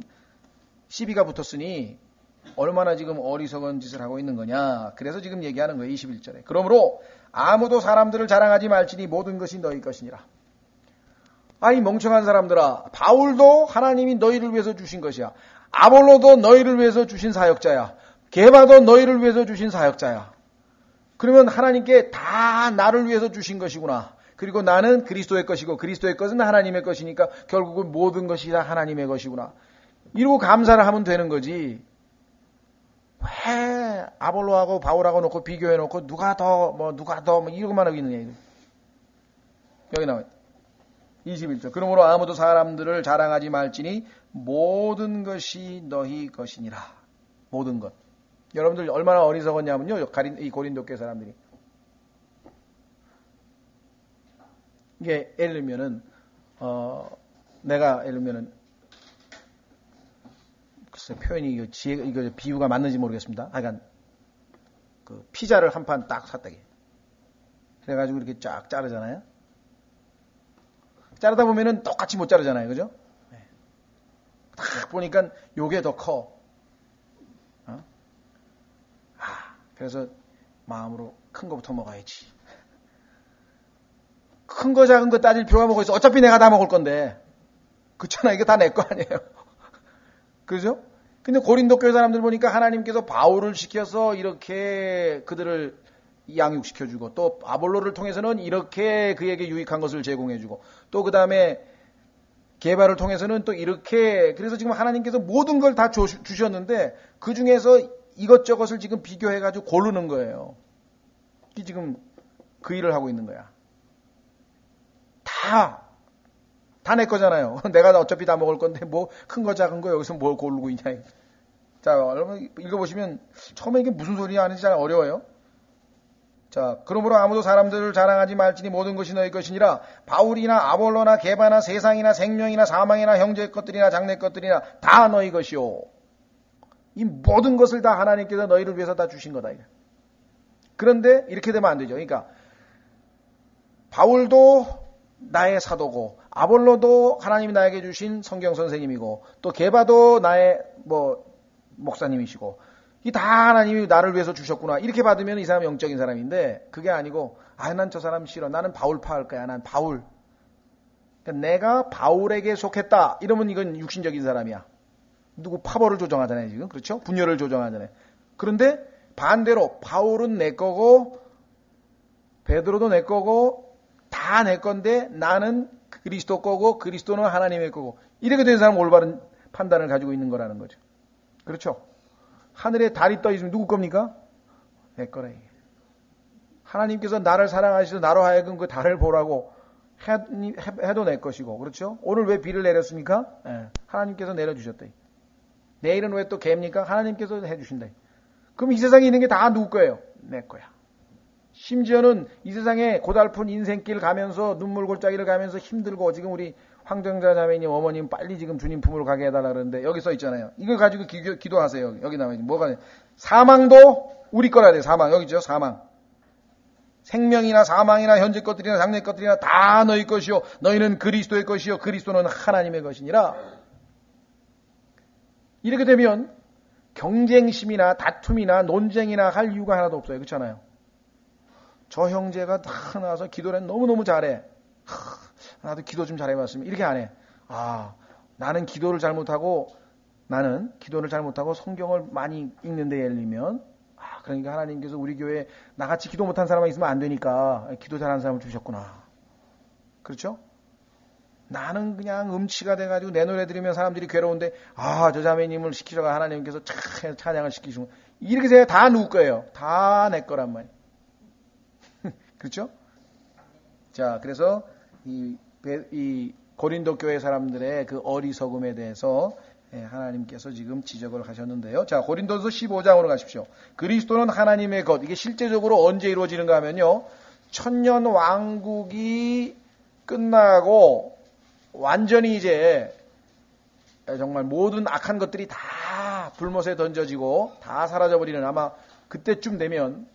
시비가 붙었으니 얼마나 지금 어리석은 짓을 하고 있는 거냐. 그래서 지금 얘기하는 거예요. 21절에. 그러므로 아무도 사람들을 자랑하지 말지니 모든 것이 너희 것이니라. 아이 멍청한 사람들아, 바울도 하나님이 너희를 위해서 주신 것이야. 아볼로도 너희를 위해서 주신 사역자야. 게바도 너희를 위해서 주신 사역자야. 그러면 하나님께 다 나를 위해서 주신 것이구나. 그리고 나는 그리스도의 것이고 그리스도의 것은 하나님의 것이니까 결국은 모든 것이 다 하나님의 것이구나. 이러고 감사를 하면 되는 거지. 왜 아볼로하고 바울하고 놓고 비교해놓고 누가 더 이러고만 하고 있느냐. 여기 나와 있다. 21절. 그러므로 아무도 사람들을 자랑하지 말지니 모든 것이 너희 것이니라. 모든 것. 여러분들 얼마나 어리석었냐면요. 이 고린도 교회 사람들이. 이게 예를 들면은 내가 예를 들면은 글쎄 표현이 이거 비유가 맞는지 모르겠습니다. 하여간 그 피자를 한 판 딱 샀다게. 그래가지고 이렇게 쫙 자르잖아요. 자르다 보면은 똑같이 못 자르잖아요. 그죠? 네. 딱 보니까 요게 더 커. 그래서 마음으로 큰 거부터 먹어야지. 큰 거 작은 거 따질 필요가 뭐가 있어. 어차피 내가 다 먹을 건데. 그렇잖아. 이게 다 내 거 아니에요. 그죠? 근데 고린도 교회 사람들 보니까 하나님께서 바울을 시켜서 이렇게 그들을 양육시켜주고 또 아볼로를 통해서는 이렇게 그에게 유익한 것을 제공해주고 또 그 다음에 게바를 통해서는 또 이렇게 그래서 지금 하나님께서 모든 걸 다 주셨는데 그 중에서 이것저것을 지금 비교해가지고 고르는 거예요. 이게 지금 그 일을 하고 있는 거야. 다 내 거잖아요. 내가 어차피 다 먹을 건데 뭐 큰 거 작은 거 여기서 뭘 고르고 있냐. 자, 여러분 읽어보시면 처음에 이게 무슨 소리냐 하는지 잘 어려워요. 자, 그러므로 아무도 사람들을 자랑하지 말지니 모든 것이 너희 것이니라. 바울이나 아볼로나 게바나 세상이나 생명이나 사망이나 형제의 것들이나 장래 것들이나 다 너희 것이요. 이 모든 것을 다 하나님께서 너희를 위해서 다 주신 거다. 그런데 이렇게 되면 안 되죠. 그러니까 바울도 나의 사도고 아볼로도 하나님이 나에게 주신 성경 선생님이고 또 게바도 나의 목사님이시고 이 다 하나님이 나를 위해서 주셨구나. 이렇게 받으면 이 사람 영적인 사람인데 그게 아니고 난 저 사람 싫어. 나는 바울파 할 거야. 난 바울. 그러니까 내가 바울에게 속했다. 이러면 이건 육신적인 사람이야. 누구 파벌을 조정하잖아요. 지금. 그렇죠? 분열을 조정하잖아요. 그런데 반대로 바울은 내 거고 베드로도 내 거고 다 내 건데 나는 그리스도 거고 그리스도는 하나님의 거고 이렇게 된 사람은 올바른 판단을 가지고 있는 거라는 거죠. 그렇죠? 하늘에 달이 떠 있으면 누구 겁니까? 내 거래. 하나님께서 나를 사랑하시서 나로 하여금 그 달을 보라고 해도 내 것이고 그렇죠? 오늘 왜 비를 내렸습니까? 하나님께서 내려주셨다. 내일은 왜 또 개입니까? 하나님께서 해주신다. 그럼 이 세상에 있는 게 다 누구 거예요? 내 거야. 심지어는 이 세상에 고달픈 인생길 가면서 눈물 골짜기를 가면서 힘들고 지금 우리 황정자 자매님 어머님 빨리 지금 주님 품으로 가게 해달라 그러는데 여기 써 있잖아요. 이걸 가지고 기도하세요. 여기 나와있지. 뭐가 사망도 우리 거라 돼요. 사망. 여기 있죠. 사망. 생명이나 사망이나 현재 것들이나 장래 것들이나 다 너희 것이요. 너희는 그리스도의 것이요. 그리스도는 하나님의 것이니라. 이렇게 되면 경쟁심이나 다툼이나 논쟁이나 할 이유가 하나도 없어요. 그렇잖아요. 저 형제가 다 나와서 기도를 너무너무 잘해. 나도 기도 좀 잘해봤으면 이렇게 안 해. 나는 기도를 잘못하고 성경을 많이 읽는데 예를 들면 그러니까 하나님께서 우리 교회에 나같이 기도 못한 사람이 있으면 안 되니까 기도 잘하는 사람을 주셨구나. 그렇죠? 나는 그냥 음치가 돼가지고 내 노래 들으면 사람들이 괴로운데 저 자매님을 시키다가 하나님께서 찬양을 시키시고 이렇게 해야 다 누구 거예요. 다 내 거란 말이에요. 그렇죠? 자, 그래서 이 고린도 교회 사람들의 그 어리석음에 대해서 하나님께서 지금 지적을 하셨는데요. 자, 고린도서 15장으로 가십시오. 그리스도는 하나님의 것. 이게 실제적으로 언제 이루어지는가 하면요. 천년 왕국이 끝나고 완전히 이제 정말 모든 악한 것들이 다 불못에 던져지고 다 사라져버리는 아마 그때쯤 되면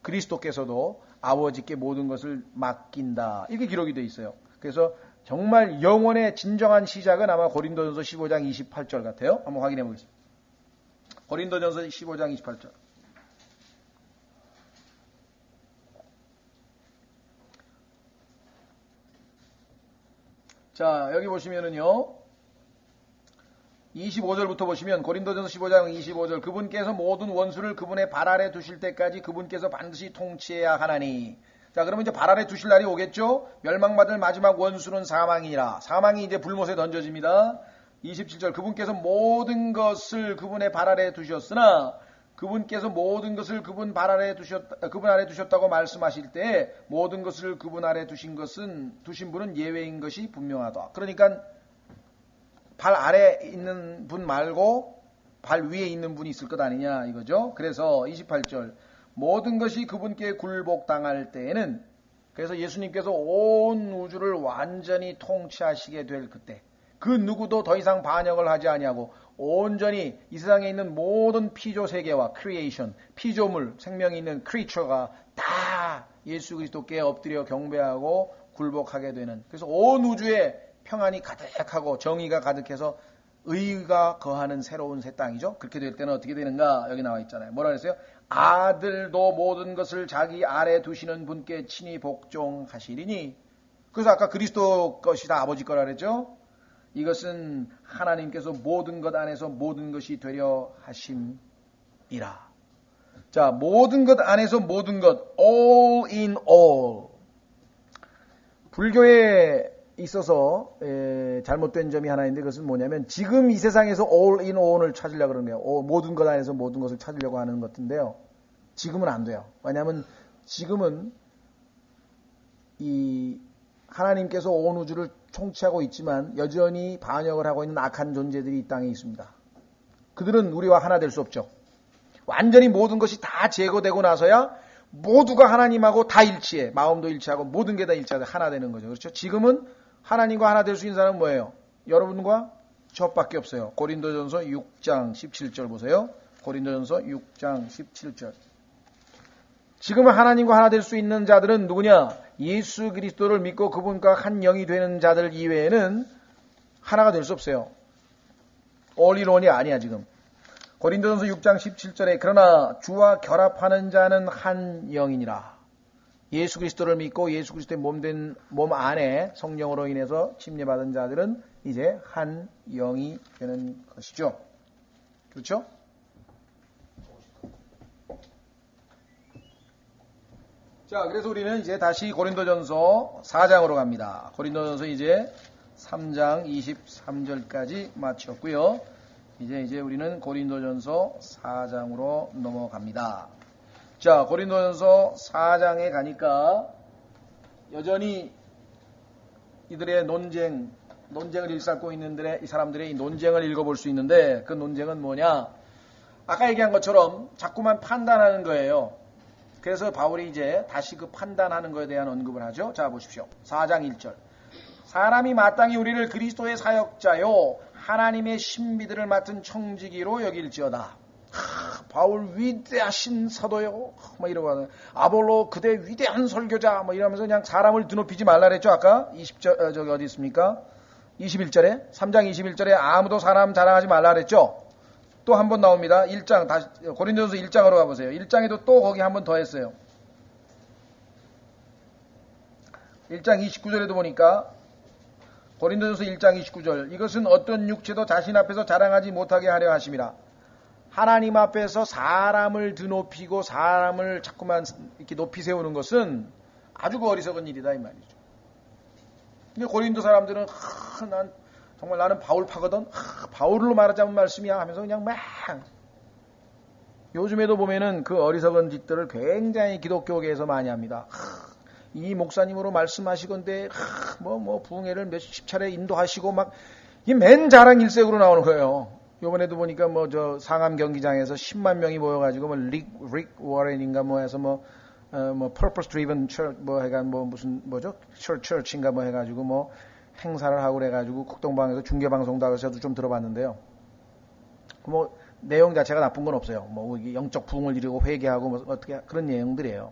그리스도께서도 아버지께 모든 것을 맡긴다. 이렇게 기록이 되어 있어요. 그래서 정말 영원의 진정한 시작은 아마 고린도전서 15장 28절 같아요. 한번 확인해 보겠습니다. 고린도전서 15장 28절. 자, 여기 보시면은요. 25절부터 보시면 고린도전서 15장 25절 그분께서 모든 원수를 그분의 발 아래 두실 때까지 그분께서 반드시 통치해야 하나니. 자, 그러면 이제 발 아래 두실 날이 오겠죠? 멸망받을 마지막 원수는 사망이니라. 사망이 이제 불못에 던져집니다. 27절 그분께서 모든 것을 그분의 발 아래 두셨으나 그분께서 모든 것을 그분 아래 두셨다고 말씀하실 때 모든 것을 그분 아래 두신 분은 예외인 것이 분명하다. 그러니까 발 아래 있는 분 말고 발 위에 있는 분이 있을 것 아니냐 이거죠. 그래서 28절 모든 것이 그분께 굴복당할 때에는 그래서 예수님께서 온 우주를 완전히 통치하시게 될 그때 그 누구도 더 이상 반역을 하지 아니하고 온전히 이 세상에 있는 모든 피조 세계와 크리에이션, 피조물, 생명이 있는 크리처가 다 예수 그리스도께 엎드려 경배하고 굴복하게 되는 그래서 온 우주에 평안이 가득하고 정의가 가득해서 의가 거하는 새로운 새 땅이죠. 그렇게 될 때는 어떻게 되는가? 여기 나와 있잖아요. 뭐라 그랬어요? 아들도 모든 것을 자기 아래 두시는 분께 친히 복종하시리니 그래서 아까 그리스도 것이 다 아버지 거라 그랬죠? 이것은 하나님께서 모든 것 안에서 모든 것이 되려 하심이라. 자, 모든 것 안에서 모든 것, all in all. 불교에 있어서 잘못된 점이 하나 있는데 그것은 뭐냐면 지금 이 세상에서 all in all을 찾으려고 그러네요. 모든 것 안에서 모든 것을 찾으려고 하는 것 같은데요. 지금은 안 돼요. 왜냐하면 지금은 이 하나님께서 온 우주를 통치하고 있지만 여전히 반역을 하고 있는 악한 존재들이 이 땅에 있습니다. 그들은 우리와 하나 될 수 없죠. 완전히 모든 것이 다 제거되고 나서야 모두가 하나님하고 다 일치해. 마음도 일치하고 모든 게 다 일치하고 하나 되는 거죠. 그렇죠? 지금은 하나님과 하나 될 수 있는 사람은 뭐예요? 여러분과 저밖에 없어요. 고린도전서 6장 17절 보세요. 고린도전서 6장 17절. 지금은 하나님과 하나 될 수 있는 자들은 누구냐? 예수 그리스도를 믿고 그분과 한 영이 되는 자들 이외에는 하나가 될 수 없어요. all in one이 아니야 지금. 고린도전서 6장 17절에 그러나 주와 결합하는 자는 한 영이니라. 예수 그리스도를 믿고 예수 그리스도의 몸 안에 성령으로 인해서 침례받은 자들은 이제 한 영이 되는 것이죠. 그렇죠? 자, 그래서 우리는 이제 다시 고린도전서 4장으로 갑니다. 고린도전서 이제 3장 23절까지 마쳤고요. 이제 우리는 고린도전서 4장으로 넘어갑니다. 자, 고린도전서 4장에 가니까 여전히 이들의 논쟁을 일삼고 있는 이 사람들의 이 논쟁을 읽어볼 수 있는데 그 논쟁은 뭐냐? 아까 얘기한 것처럼 자꾸만 판단하는 거예요. 그래서 바울이 이제 다시 그 판단하는 것에 대한 언급을 하죠. 자, 보십시오. 4장 1절. 사람이 마땅히 우리를 그리스도의 사역자요 하나님의 신비들을 맡은 청지기로 여길지어다. 바울 위대하신 사도요. 막 이러고 하는 아볼로 그대 위대한 설교자 뭐 이러면서 그냥 사람을 드높이지 말라 그랬죠. 아까 20절 저기 어디 있습니까? 21절에 3장 21절에 아무도 사람 자랑하지 말라 그랬죠. 또 한 번 나옵니다. 1장 다시 고린도전서 1장으로 가보세요. 1장에도 또 거기 한 번 더 했어요. 1장 29절에도 보니까 고린도전서 1장 29절 이것은 어떤 육체도 자신 앞에서 자랑하지 못하게 하려 하심이라. 하나님 앞에서 사람을 드높이고 사람을 자꾸만 이렇게 높이 세우는 것은 아주 어리석은 일이다 이 말이죠. 근데 고린도 사람들은 정말 나는 바울파거든. 바울로 말하자면 말씀이야 하면서 그냥 막 요즘에도 보면은 그 어리석은 짓들을 굉장히 기독교계에서 많이 합니다. 이 목사님으로 말씀하시건대 뭐 부흥회를 몇십 차례 인도하시고 막 이 맨 자랑 일색으로 나오는 거예요. 요번에도 보니까 뭐 저 상암 경기장에서 10만 명이 모여가지고 뭐 릭 워렌인가 뭐 해서 뭐 purpose driven church 뭐 해가 뭐 무슨 뭐죠 church인가 뭐 해가지고 뭐 행사를 하고 그래가지고 국동방에서 중계 방송도 하고 저도 좀 들어봤는데요. 뭐 내용 자체가 나쁜 건 없어요. 뭐 영적 부흥을 이루고 회개하고 뭐 어떻게 그런 내용들이에요.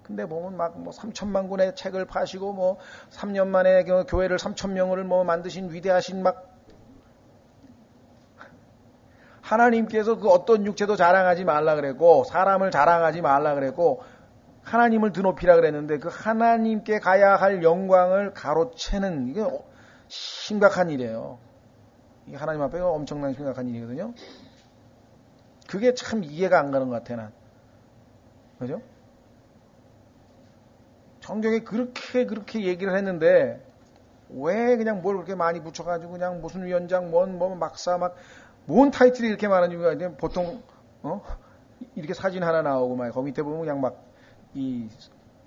근데 보면 막 뭐 3천만 권의 책을 파시고 뭐 3년 만에 교회를 3,000명을 뭐 만드신 위대하신 막 하나님께서 그 어떤 육체도 자랑하지 말라 그랬고 사람을 자랑하지 말라 그랬고 하나님을 드높이라 그랬는데 그 하나님께 가야 할 영광을 가로채는 이게 심각한 일이에요. 이게 하나님 앞에 엄청난 심각한 일이거든요. 그게 참 이해가 안 가는 것 같아, 난. 그죠? 성경에 그렇게 얘기를 했는데, 왜 그냥 뭘 그렇게 많이 붙여가지고 그냥 무슨 위원장, 뭐 막사, 뭔 타이틀이 이렇게 많은 이유가 보통, 이렇게 사진 하나 나오고, 거기 밑에 보면 그냥 이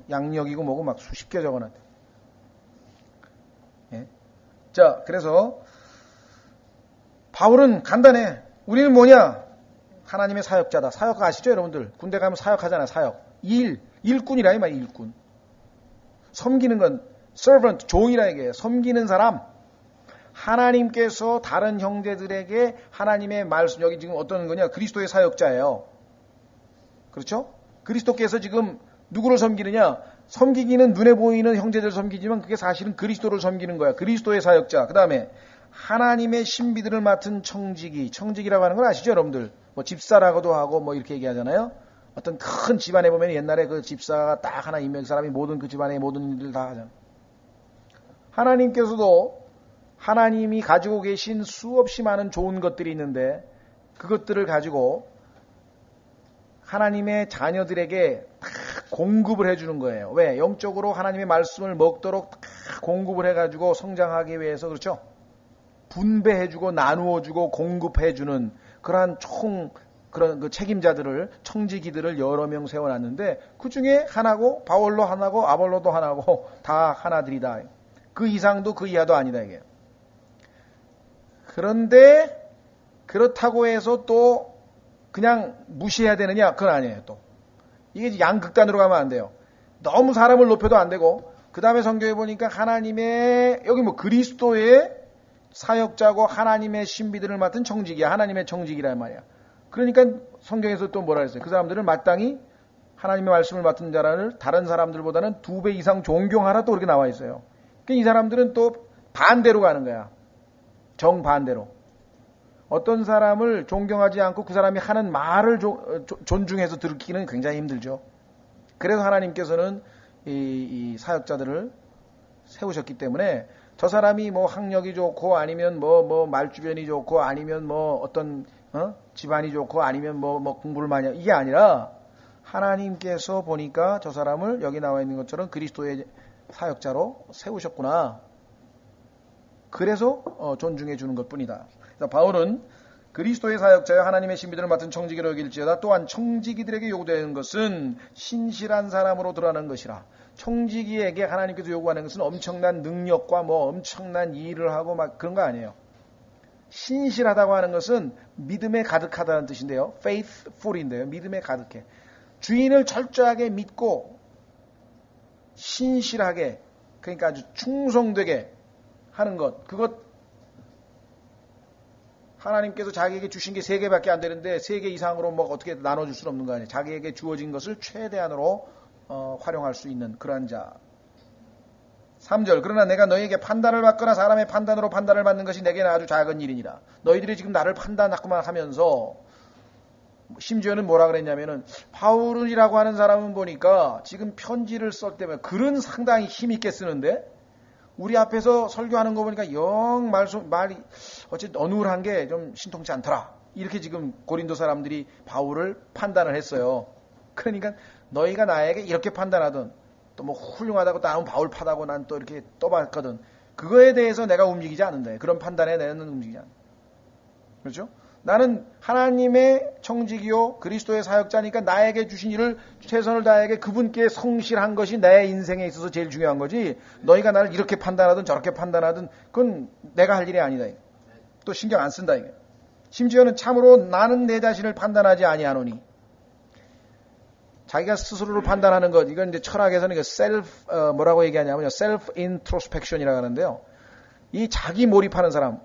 양력이고 뭐고 막 수십 개 적어놨대. 예? 자, 그래서, 바울은 간단해. 우리는 뭐냐? 하나님의 사역자다. 사역 아시죠, 여러분들? 군대 가면 사역하잖아요, 사역. 일꾼이라 이 말이야, 일꾼. 섬기는 건 servant, 종이라 얘기해요. 섬기는 사람. 하나님께서 다른 형제들에게 하나님의 말씀, 여기 지금 어떤 거냐? 그리스도의 사역자예요. 그렇죠? 그리스도께서 지금 누구를 섬기느냐? 섬기기는 눈에 보이는 형제들을 섬기지만 그게 사실은 그리스도를 섬기는 거야. 그리스도의 사역자. 그 다음에 하나님의 신비들을 맡은 청지기. 청지기라고 하는 건 아시죠, 여러분들? 뭐 집사라고도 하고 뭐 이렇게 얘기하잖아요. 어떤 큰 집안에 보면 옛날에 그 집사가 딱 하나 있는 사람이 모든 그 집안의 모든 일을 다 하잖아요. 하나님께서도 하나님이 가지고 계신 수없이 많은 좋은 것들이 있는데 그것들을 가지고 하나님의 자녀들에게 다 공급을 해주는 거예요. 왜? 영적으로 하나님의 말씀을 먹도록 다 공급을 해가지고 성장하기 위해서, 그렇죠? 분배해주고 나누어주고 공급해주는 그러한 그런 그 책임자들을, 청지기들을 여러 명 세워놨는데 그 중에 하나고 바울로 하나고 아볼로도 하나고 다 하나들이다. 그 이상도 그 이하도 아니다 이게. 그런데 그렇다고 해서 또 그냥 무시해야 되느냐? 그건 아니에요. 또 이게 양극단으로 가면 안 돼요. 너무 사람을 높여도 안 되고, 그 다음에 성경에 보니까 하나님의, 여기 뭐 그리스도의 사역자고 하나님의 신비들을 맡은 청지기야. 하나님의 청지기란 말이야. 그러니까 성경에서 또 뭐라 했어요? 그 사람들은 마땅히 하나님의 말씀을 맡은 자를 다른 사람들보다는 2배 이상 존경하라, 또 그렇게 나와 있어요. 그러니까 이 사람들은 또 반대로 가는 거야. 정반대로. 어떤 사람을 존경하지 않고 그 사람이 하는 말을 존중해서 들기는 굉장히 힘들죠. 그래서 하나님께서는 이 사역자들을 세우셨기 때문에 저 사람이 뭐 학력이 좋고 아니면 뭐 말주변이 좋고 아니면 뭐 어떤 집안이 좋고 아니면 뭐 공부를 많이 하고, 이게 아니라 하나님께서 보니까 저 사람을 여기 나와 있는 것처럼 그리스도의 사역자로 세우셨구나. 그래서 존중해 주는 것뿐이다. 바울은 그리스도의 사역자여 하나님의 신비들을 맡은 청지기로 여길지어다. 또한 청지기들에게 요구되는 것은 신실한 사람으로 드러나는 것이라. 청지기에게 하나님께서 요구하는 것은 엄청난 능력과 뭐 엄청난 일을 하고 막 그런 거 아니에요. 신실하다고 하는 것은 믿음에 가득하다는 뜻인데요. faithful인데요. 믿음에 가득해. 주인을 철저하게 믿고 신실하게, 그러니까 아주 충성되게 하는 것. 그것 하나님께서 자기에게 주신 게 3개밖에 안 되는데 3개 이상으로 뭐 어떻게 나눠줄 수는 없는 거 아니에요. 자기에게 주어진 것을 최대한으로 활용할 수 있는 그러한 자. 3절. 그러나 내가 너희에게 판단을 받거나 사람의 판단으로 판단을 받는 것이 내게는 아주 작은 일이니라. 너희들이 지금 나를 판단하고만 하면서, 심지어는 뭐라 그랬냐면은 바울이라고 하는 사람은 보니까 지금 편지를 쓸 때면 글은 상당히 힘있게 쓰는데 우리 앞에서 설교하는 거 보니까 영 말이 어쨌든 어눌한 게 좀 신통치 않더라. 이렇게 지금 고린도 사람들이 바울을 판단을 했어요. 그러니까 너희가 나에게 이렇게 판단하든 또 뭐 훌륭하다고 나는 바울 파다고 난 또 이렇게 떠봤거든. 그거에 대해서 내가 움직이지 않는다. 그런 판단에 내는 움직이지 않는다. 그렇죠? 나는 하나님의 청지기요 그리스도의 사역자니까 나에게 주신 일을 최선을 다해 그분께 성실한 것이 내 인생에 있어서 제일 중요한 거지. 너희가 나를 이렇게 판단하든 저렇게 판단하든 그건 내가 할 일이 아니다. 또 신경 안 쓴다. 이게. 심지어는 참으로 나는 내 자신을 판단하지 아니하노니. 자기가 스스로를 판단하는 것, 이건 이제 철학에서는 뭐라고 얘기하냐면요, 셀프 인트로스펙션이라고 하는데요. 이 자기 몰입하는 사람,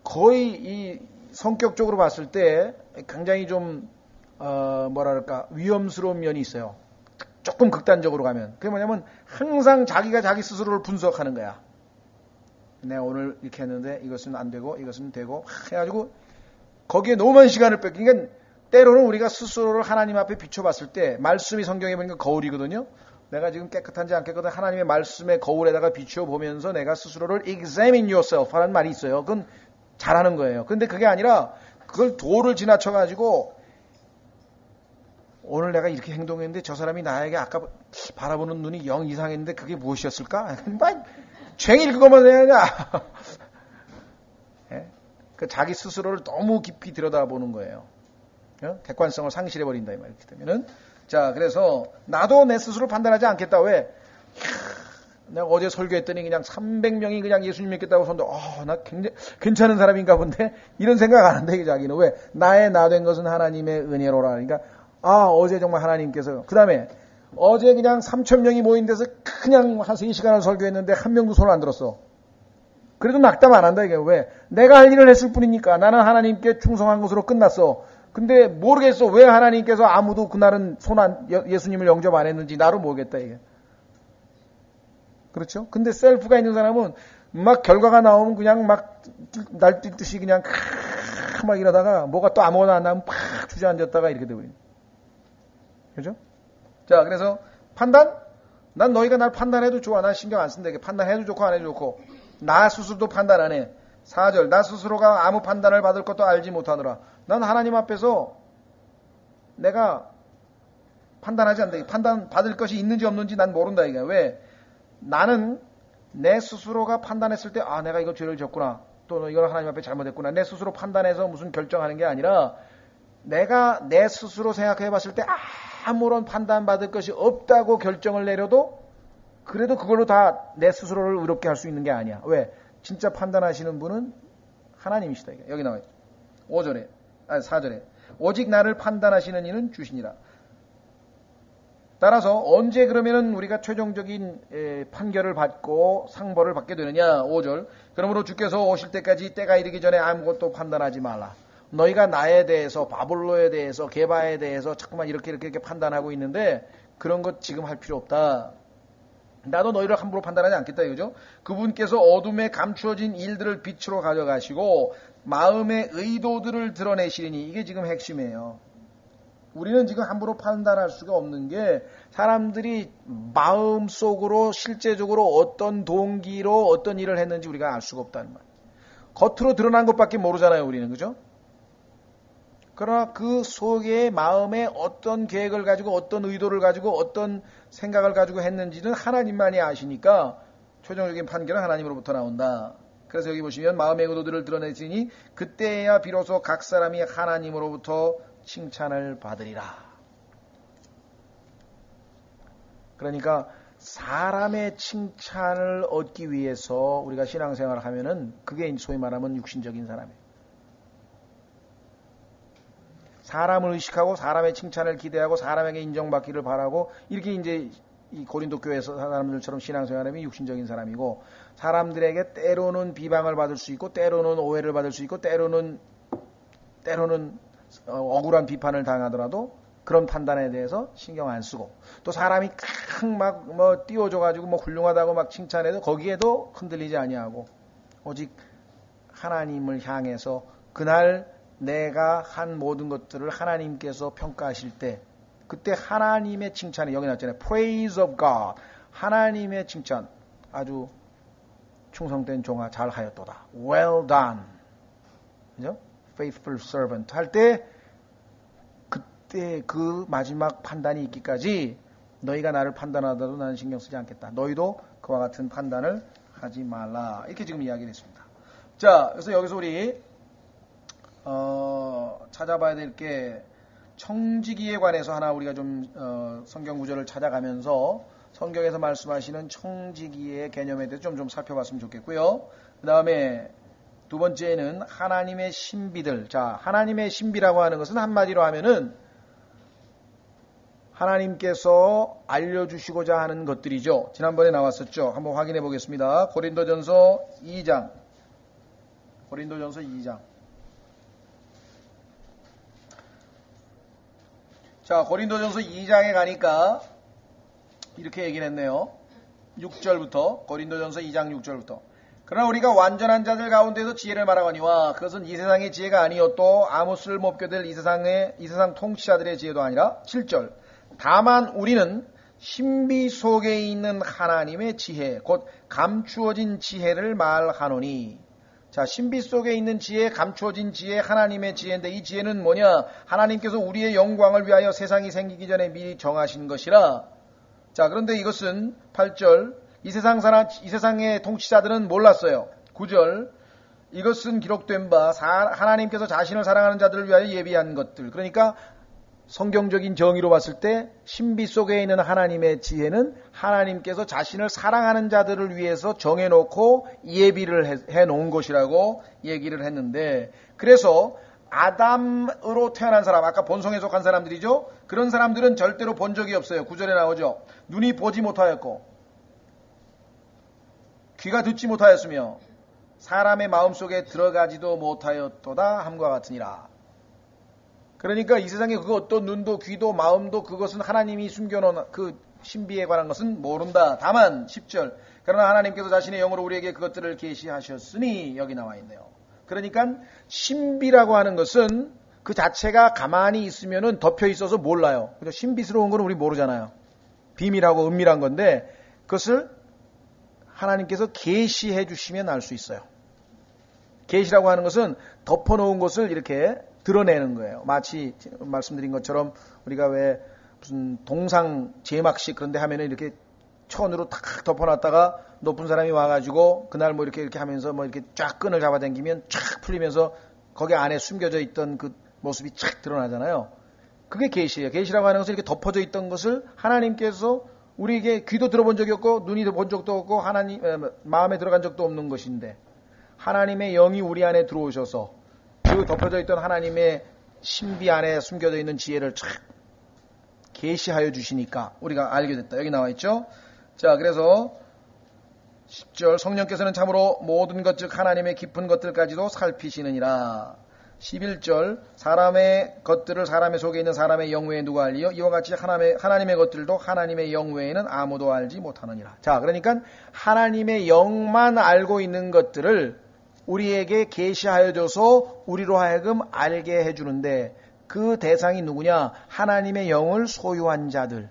거의 이 성격적으로 봤을 때 굉장히 좀 뭐랄까 위험스러운 면이 있어요. 조금 극단적으로 가면. 그게 뭐냐면 항상 자기가 자기 스스로를 분석하는 거야. 내가 오늘 이렇게 했는데 이것은 안 되고 이것은 되고 해가지고 거기에 너무 많은 시간을 뺏기니까 때로는 우리가 스스로를 하나님 앞에 비춰봤을 때 말씀이 성경에 보니까 거울이거든요. 내가 지금 깨끗한지 안 깨끗한지 하나님의 말씀의 거울에다가 비추어 보면서 내가 스스로를 examine yourself 하는 말이 있어요. 그건 잘하는 거예요. 근데 그게 아니라 그걸 도를 지나쳐가지고 오늘 내가 이렇게 행동했는데 저 사람이 나에게 아까 바라보는 눈이 영 이상했는데 그게 무엇이었을까? 쟁일 그것만 해야 하냐? 예? 그 자기 스스로를 너무 깊이 들여다보는 거예요. 객관성을 상실해버린다 이 말이기 때문에는. 자, 그래서 나도 내 스스로 판단하지 않겠다. 왜? 내가 어제 설교했더니 그냥 300명이 그냥 예수님 믿겠다고 손도 나 굉장히 괜찮은 사람인가 본데 이런 생각 안 한다 이 자기는. 왜? 나의 나 된 것은 하나님의 은혜로라. 그러니까 어제 정말 하나님께서 그 다음에 어제 그냥 3,000명이 모인 데서 그냥 한 3시간을 설교했는데 한 명도 손을 안 들었어. 그래도 낙담 안 한다 이게. 왜? 내가 할 일을 했을 뿐이니까 나는 하나님께 충성한 것으로 끝났어. 근데 모르겠어. 왜 하나님께서 아무도 그날은 예수님을 영접 안 했는지 나로 모르겠다 이게. 그렇죠? 근데 셀프가 있는 사람은 막 결과가 나오면 그냥 막 날뛰듯이 그냥 막 이러다가 뭐가 또 아무거나 안 나오면 팍 주저앉았다가 이렇게 되버리네. 그죠? 자, 그래서 판단? 난 너희가 날 판단해도 좋아. 난 신경 안 쓴다. 판단해도 좋고 안 해도 좋고. 나 스스로도 판단 안 해. 4절. 나 스스로가 아무 판단을 받을 것도 알지 못하노라. 난 하나님 앞에서 내가 판단하지 않는다. 판단 받을 것이 있는지 없는지 난 모른다. 이게. 왜? 나는 내 스스로가 판단했을 때 내가 이거 죄를 졌구나. 또 이걸 하나님 앞에 잘못했구나. 내 스스로 판단해서 무슨 결정하는 게 아니라 내가 내 스스로 생각해 봤을 때 아무런 판단받을 것이 없다고 결정을 내려도 그래도 그걸로 다 내 스스로를 의롭게 할 수 있는 게 아니야. 왜? 진짜 판단하시는 분은 하나님이시다. 이게. 여기 나와 있죠. 4절에 오직 나를 판단하시는 이는 주시니라. 따라서 언제 그러면은 우리가 최종적인 판결을 받고 상벌을 받게 되느냐. 5절. 그러므로 주께서 오실 때까지 때가 이르기 전에 아무것도 판단하지 말라. 너희가 나에 대해서 바블로에 대해서 게바에 대해서 자꾸만 이렇게 판단하고 있는데 그런 것 지금 할 필요 없다. 나도 너희를 함부로 판단하지 않겠다 이거죠. 그분께서 어둠에 감추어진 일들을 빛으로 가져가시고 마음의 의도들을 드러내시리니 이게 지금 핵심이에요. 우리는 지금 함부로 판단할 수가 없는 게 사람들이 마음속으로 실제적으로 어떤 동기로 어떤 일을 했는지 우리가 알 수가 없다는 말. 겉으로 드러난 것밖에 모르잖아요 우리는. 그죠? 그러나 그 속에 마음에 어떤 계획을 가지고 어떤 의도를 가지고 어떤 생각을 가지고 했는지는 하나님만이 아시니까 최종적인 판결은 하나님으로부터 나온다. 그래서 여기 보시면 마음의 의도들을 드러내시니 그때야 비로소 각 사람이 하나님으로부터 칭찬을 받으리라. 그러니까 사람의 칭찬을 얻기 위해서 우리가 신앙생활을 하면은 그게 소위 말하면 육신적인 사람이에요. 사람을 의식하고 사람의 칭찬을 기대하고 사람에게 인정받기를 바라고 이렇게 이제 이 고린도 교회 사람들처럼 신앙생활하면 육신적인 사람이고 사람들에게 때로는 비방을 받을 수 있고 때로는 오해를 받을 수 있고 때로는 억울한 비판을 당하더라도 그런 판단에 대해서 신경 안 쓰고 또 사람이 막 띄워줘가지고 뭐 훌륭하다고 막 칭찬해도 거기에도 흔들리지 아니하고 오직 하나님을 향해서 그날 내가 한 모든 것들을 하나님께서 평가하실 때 그때 하나님의 칭찬이 여기 나왔잖아요. Praise of God. 하나님의 칭찬. 아주 충성된 종아 잘하였도다. Well done. 그죠? Faithful servant. 할 때 그때 그 마지막 판단이 있기까지 너희가 나를 판단하더라도 나는 신경 쓰지 않겠다. 너희도 그와 같은 판단을 하지 말라. 이렇게 지금 이야기를 했습니다. 자, 그래서 여기서 우리 찾아봐야 될 게 청지기에 관해서 하나 우리가 좀 성경 구절을 찾아가면서 성경에서 말씀하시는 청지기의 개념에 대해서 좀 살펴봤으면 좋겠고요. 그 다음에 두 번째는 하나님의 신비들. 자, 하나님의 신비라고 하는 것은 한마디로 하면은 하나님께서 알려주시고자 하는 것들이죠. 지난번에 나왔었죠. 한번 확인해 보겠습니다. 고린도전서 2장. 자, 고린도전서 2장에 가니까 이렇게 얘기를 했네요. 6절부터 고린도전서 2장 6절부터 그러나 우리가 완전한 자들 가운데서 지혜를 말하거니와 그것은 이 세상의 지혜가 아니었도 아무 쓸모없게 될 이 세상 통치자들의 지혜도 아니라 7절 다만 우리는 신비 속에 있는 하나님의 지혜, 곧 감추어진 지혜를 말하노니. 자, 신비 속에 있는 지혜, 감추어진 지혜, 하나님의 지혜인데 이 지혜는 뭐냐? 하나님께서 우리의 영광을 위하여 세상이 생기기 전에 미리 정하신 것이라. 자, 그런데 이것은 8절, 이 세상의 통치자들은 몰랐어요. 9절, 이것은 기록된 바 하나님께서 자신을 사랑하는 자들을 위하여 예비한 것들. 그러니까 성경적인 정의로 봤을 때 신비 속에 있는 하나님의 지혜는 하나님께서 자신을 사랑하는 자들을 위해서 정해놓고 예비를 해놓은 것이라고 얘기를 했는데, 그래서 아담으로 태어난 사람, 아까 본성에 속한 사람들이죠. 그런 사람들은 절대로 본 적이 없어요. 9절에 나오죠. 눈이 보지 못하였고 귀가 듣지 못하였으며 사람의 마음속에 들어가지도 못하였도다 함과 같으니라. 그러니까 이 세상에 그 어떤 눈도 귀도 마음도 그것은 하나님이 숨겨놓은 그 신비에 관한 것은 모른다. 다만 10절, 그러나 하나님께서 자신의 영으로 우리에게 그것들을 계시하셨으니, 여기 나와 있네요. 그러니까 신비라고 하는 것은 그 자체가 가만히 있으면은 덮여 있어서 몰라요. 신비스러운 건 우리 모르잖아요. 비밀하고 은밀한 건데 그것을 하나님께서 계시해 주시면 알 수 있어요. 계시라고 하는 것은 덮어놓은 것을 이렇게 드러내는 거예요. 마치 말씀드린 것처럼 우리가 왜 무슨 동상 제막식 그런데 하면은 이렇게 천으로 탁 덮어놨다가 높은 사람이 와가지고 그날 뭐 이렇게 하면서 뭐 이렇게 쫙 끈을 잡아당기면 쫙 풀리면서 거기 안에 숨겨져 있던 그 모습이 쫙 드러나잖아요. 그게 계시예요. 계시라고 하는 것은 이렇게 덮어져 있던 것을 하나님께서 우리에게 귀도 들어본 적이 없고 눈이 본 적도 없고 하나님 마음에 들어간 적도 없는 것인데 하나님의 영이 우리 안에 들어오셔서 그 덮여져 있던 하나님의 신비 안에 숨겨져 있는 지혜를 쫙 계시하여 주시니까 우리가 알게 됐다. 여기 나와 있죠. 자, 그래서 10절, 성령께서는 참으로 모든 것 즉 하나님의 깊은 것들까지도 살피시느니라. 11절, 사람의 것들을 사람의 속에 있는 사람의 영 외에 누가 알리요? 이와 같이 하나님의 것들도 하나님의 영 외에는 아무도 알지 못하느니라. 자, 그러니까 하나님의 영만 알고 있는 것들을 우리에게 계시하여 줘서 우리로 하여금 알게 해주는데 그 대상이 누구냐? 하나님의 영을 소유한 자들.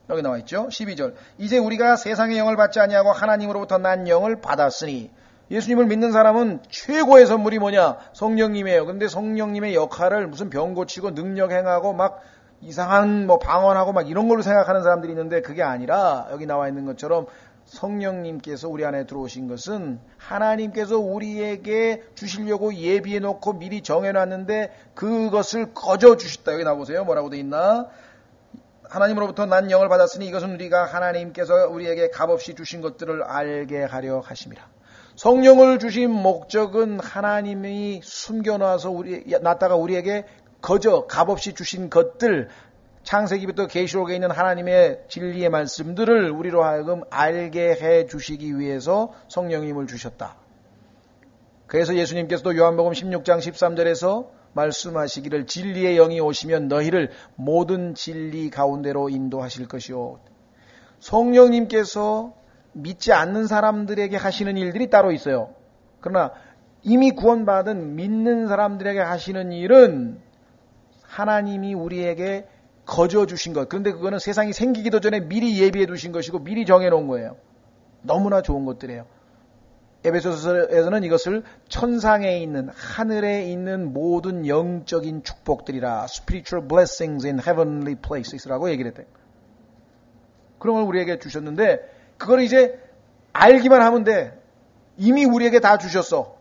여기 나와 있죠. 12절, 이제 우리가 세상의 영을 받지 아니하고 하나님으로부터 난 영을 받았으니. 예수님을 믿는 사람은 최고의 선물이 뭐냐? 성령님이에요. 근데 성령님의 역할을 무슨 병 고치고 능력 행하고 막 이상한 뭐 방언하고 막 이런 걸로 생각하는 사람들이 있는데 그게 아니라 여기 나와 있는 것처럼 성령님께서 우리 안에 들어오신 것은 하나님께서 우리에게 주시려고 예비해 놓고 미리 정해놨는데 그것을 거저 주셨다. 여기 나와보세요. 뭐라고 돼 있나? 하나님으로부터 난 영을 받았으니 이것은 우리가 하나님께서 우리에게 값없이 주신 것들을 알게 하려 하심이라. 성령을 주신 목적은 하나님이 숨겨놔서 놨다가 우리에게 거저 값없이 주신 것들, 창세기부터 계시록에 있는 하나님의 진리의 말씀들을 우리로 하여금 알게 해 주시기 위해서 성령님을 주셨다. 그래서 예수님께서도 요한복음 16장 13절에서 말씀하시기를 진리의 영이 오시면 너희를 모든 진리 가운데로 인도하실 것이요. 성령님께서 믿지 않는 사람들에게 하시는 일들이 따로 있어요. 그러나 이미 구원받은 믿는 사람들에게 하시는 일은 하나님이 우리에게 거저 주신 것. 그런데 그거는 세상이 생기기도 전에 미리 예비해 두신 것이고 미리 정해 놓은 거예요. 너무나 좋은 것들이에요. 에베소서에서는 이것을 천상에 있는 하늘에 있는 모든 영적인 축복들이라 spiritual blessings in heavenly places라고 얘기를 했대요. 그런 걸 우리에게 주셨는데 그걸 이제 알기만 하면 돼. 이미 우리에게 다 주셨어.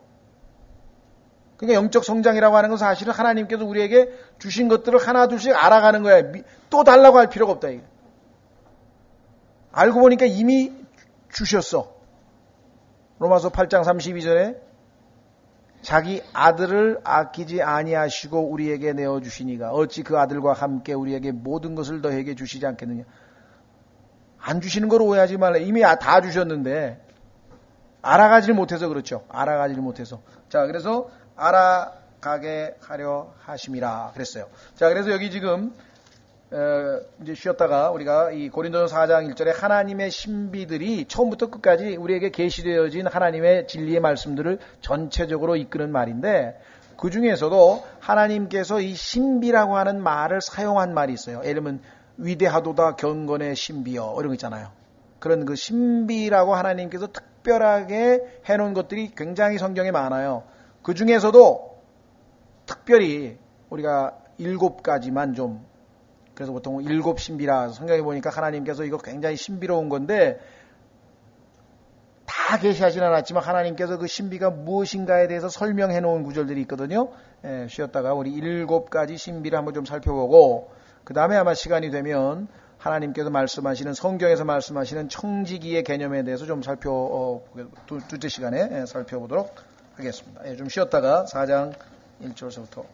그러니까 영적 성장이라고 하는 건 사실은 하나님께서 우리에게 주신 것들을 하나 둘씩 알아가는 거야. 또 달라고 할 필요가 없다. 이게. 알고 보니까 이미 주셨어. 로마서 8장 32절에 자기 아들을 아끼지 아니하시고 우리에게 내어주시니가 어찌 그 아들과 함께 우리에게 모든 것을 더하게 주시지 않겠느냐. 안 주시는 걸 오해하지 말라. 이미 다 주셨는데 알아가질 못해서 그렇죠. 알아가질 못해서. 자, 그래서 알아가게 하려 하심이라 그랬어요. 자, 그래서 여기 지금 이제 쉬었다가 우리가 이 고린도서 4장 1절에 하나님의 신비들이 처음부터 끝까지 우리에게 계시되어진 하나님의 진리의 말씀들을 전체적으로 이끄는 말인데 그 중에서도 하나님께서 이 신비라고 하는 말을 사용한 말이 있어요. 예를 들면 위대하도다 경건의 신비여 이런 거 있잖아요. 그런 그 신비라고 하나님께서 특별하게 해놓은 것들이 굉장히 성경에 많아요. 그 중에서도 특별히 우리가 7가지만 좀, 그래서 보통 7신비라 성경에 보니까 하나님께서 이거 굉장히 신비로운 건데 다 계시하진 않았지만 하나님께서 그 신비가 무엇인가에 대해서 설명해 놓은 구절들이 있거든요. 쉬었다가 우리 7가지 신비를 한번 좀 살펴보고 그 다음에 아마 시간이 되면 하나님께서 말씀하시는 성경에서 말씀하시는 청지기의 개념에 대해서 좀 둘째 시간에 살펴보도록 하겠습니다. 좀 쉬었다가 4장 1절서부터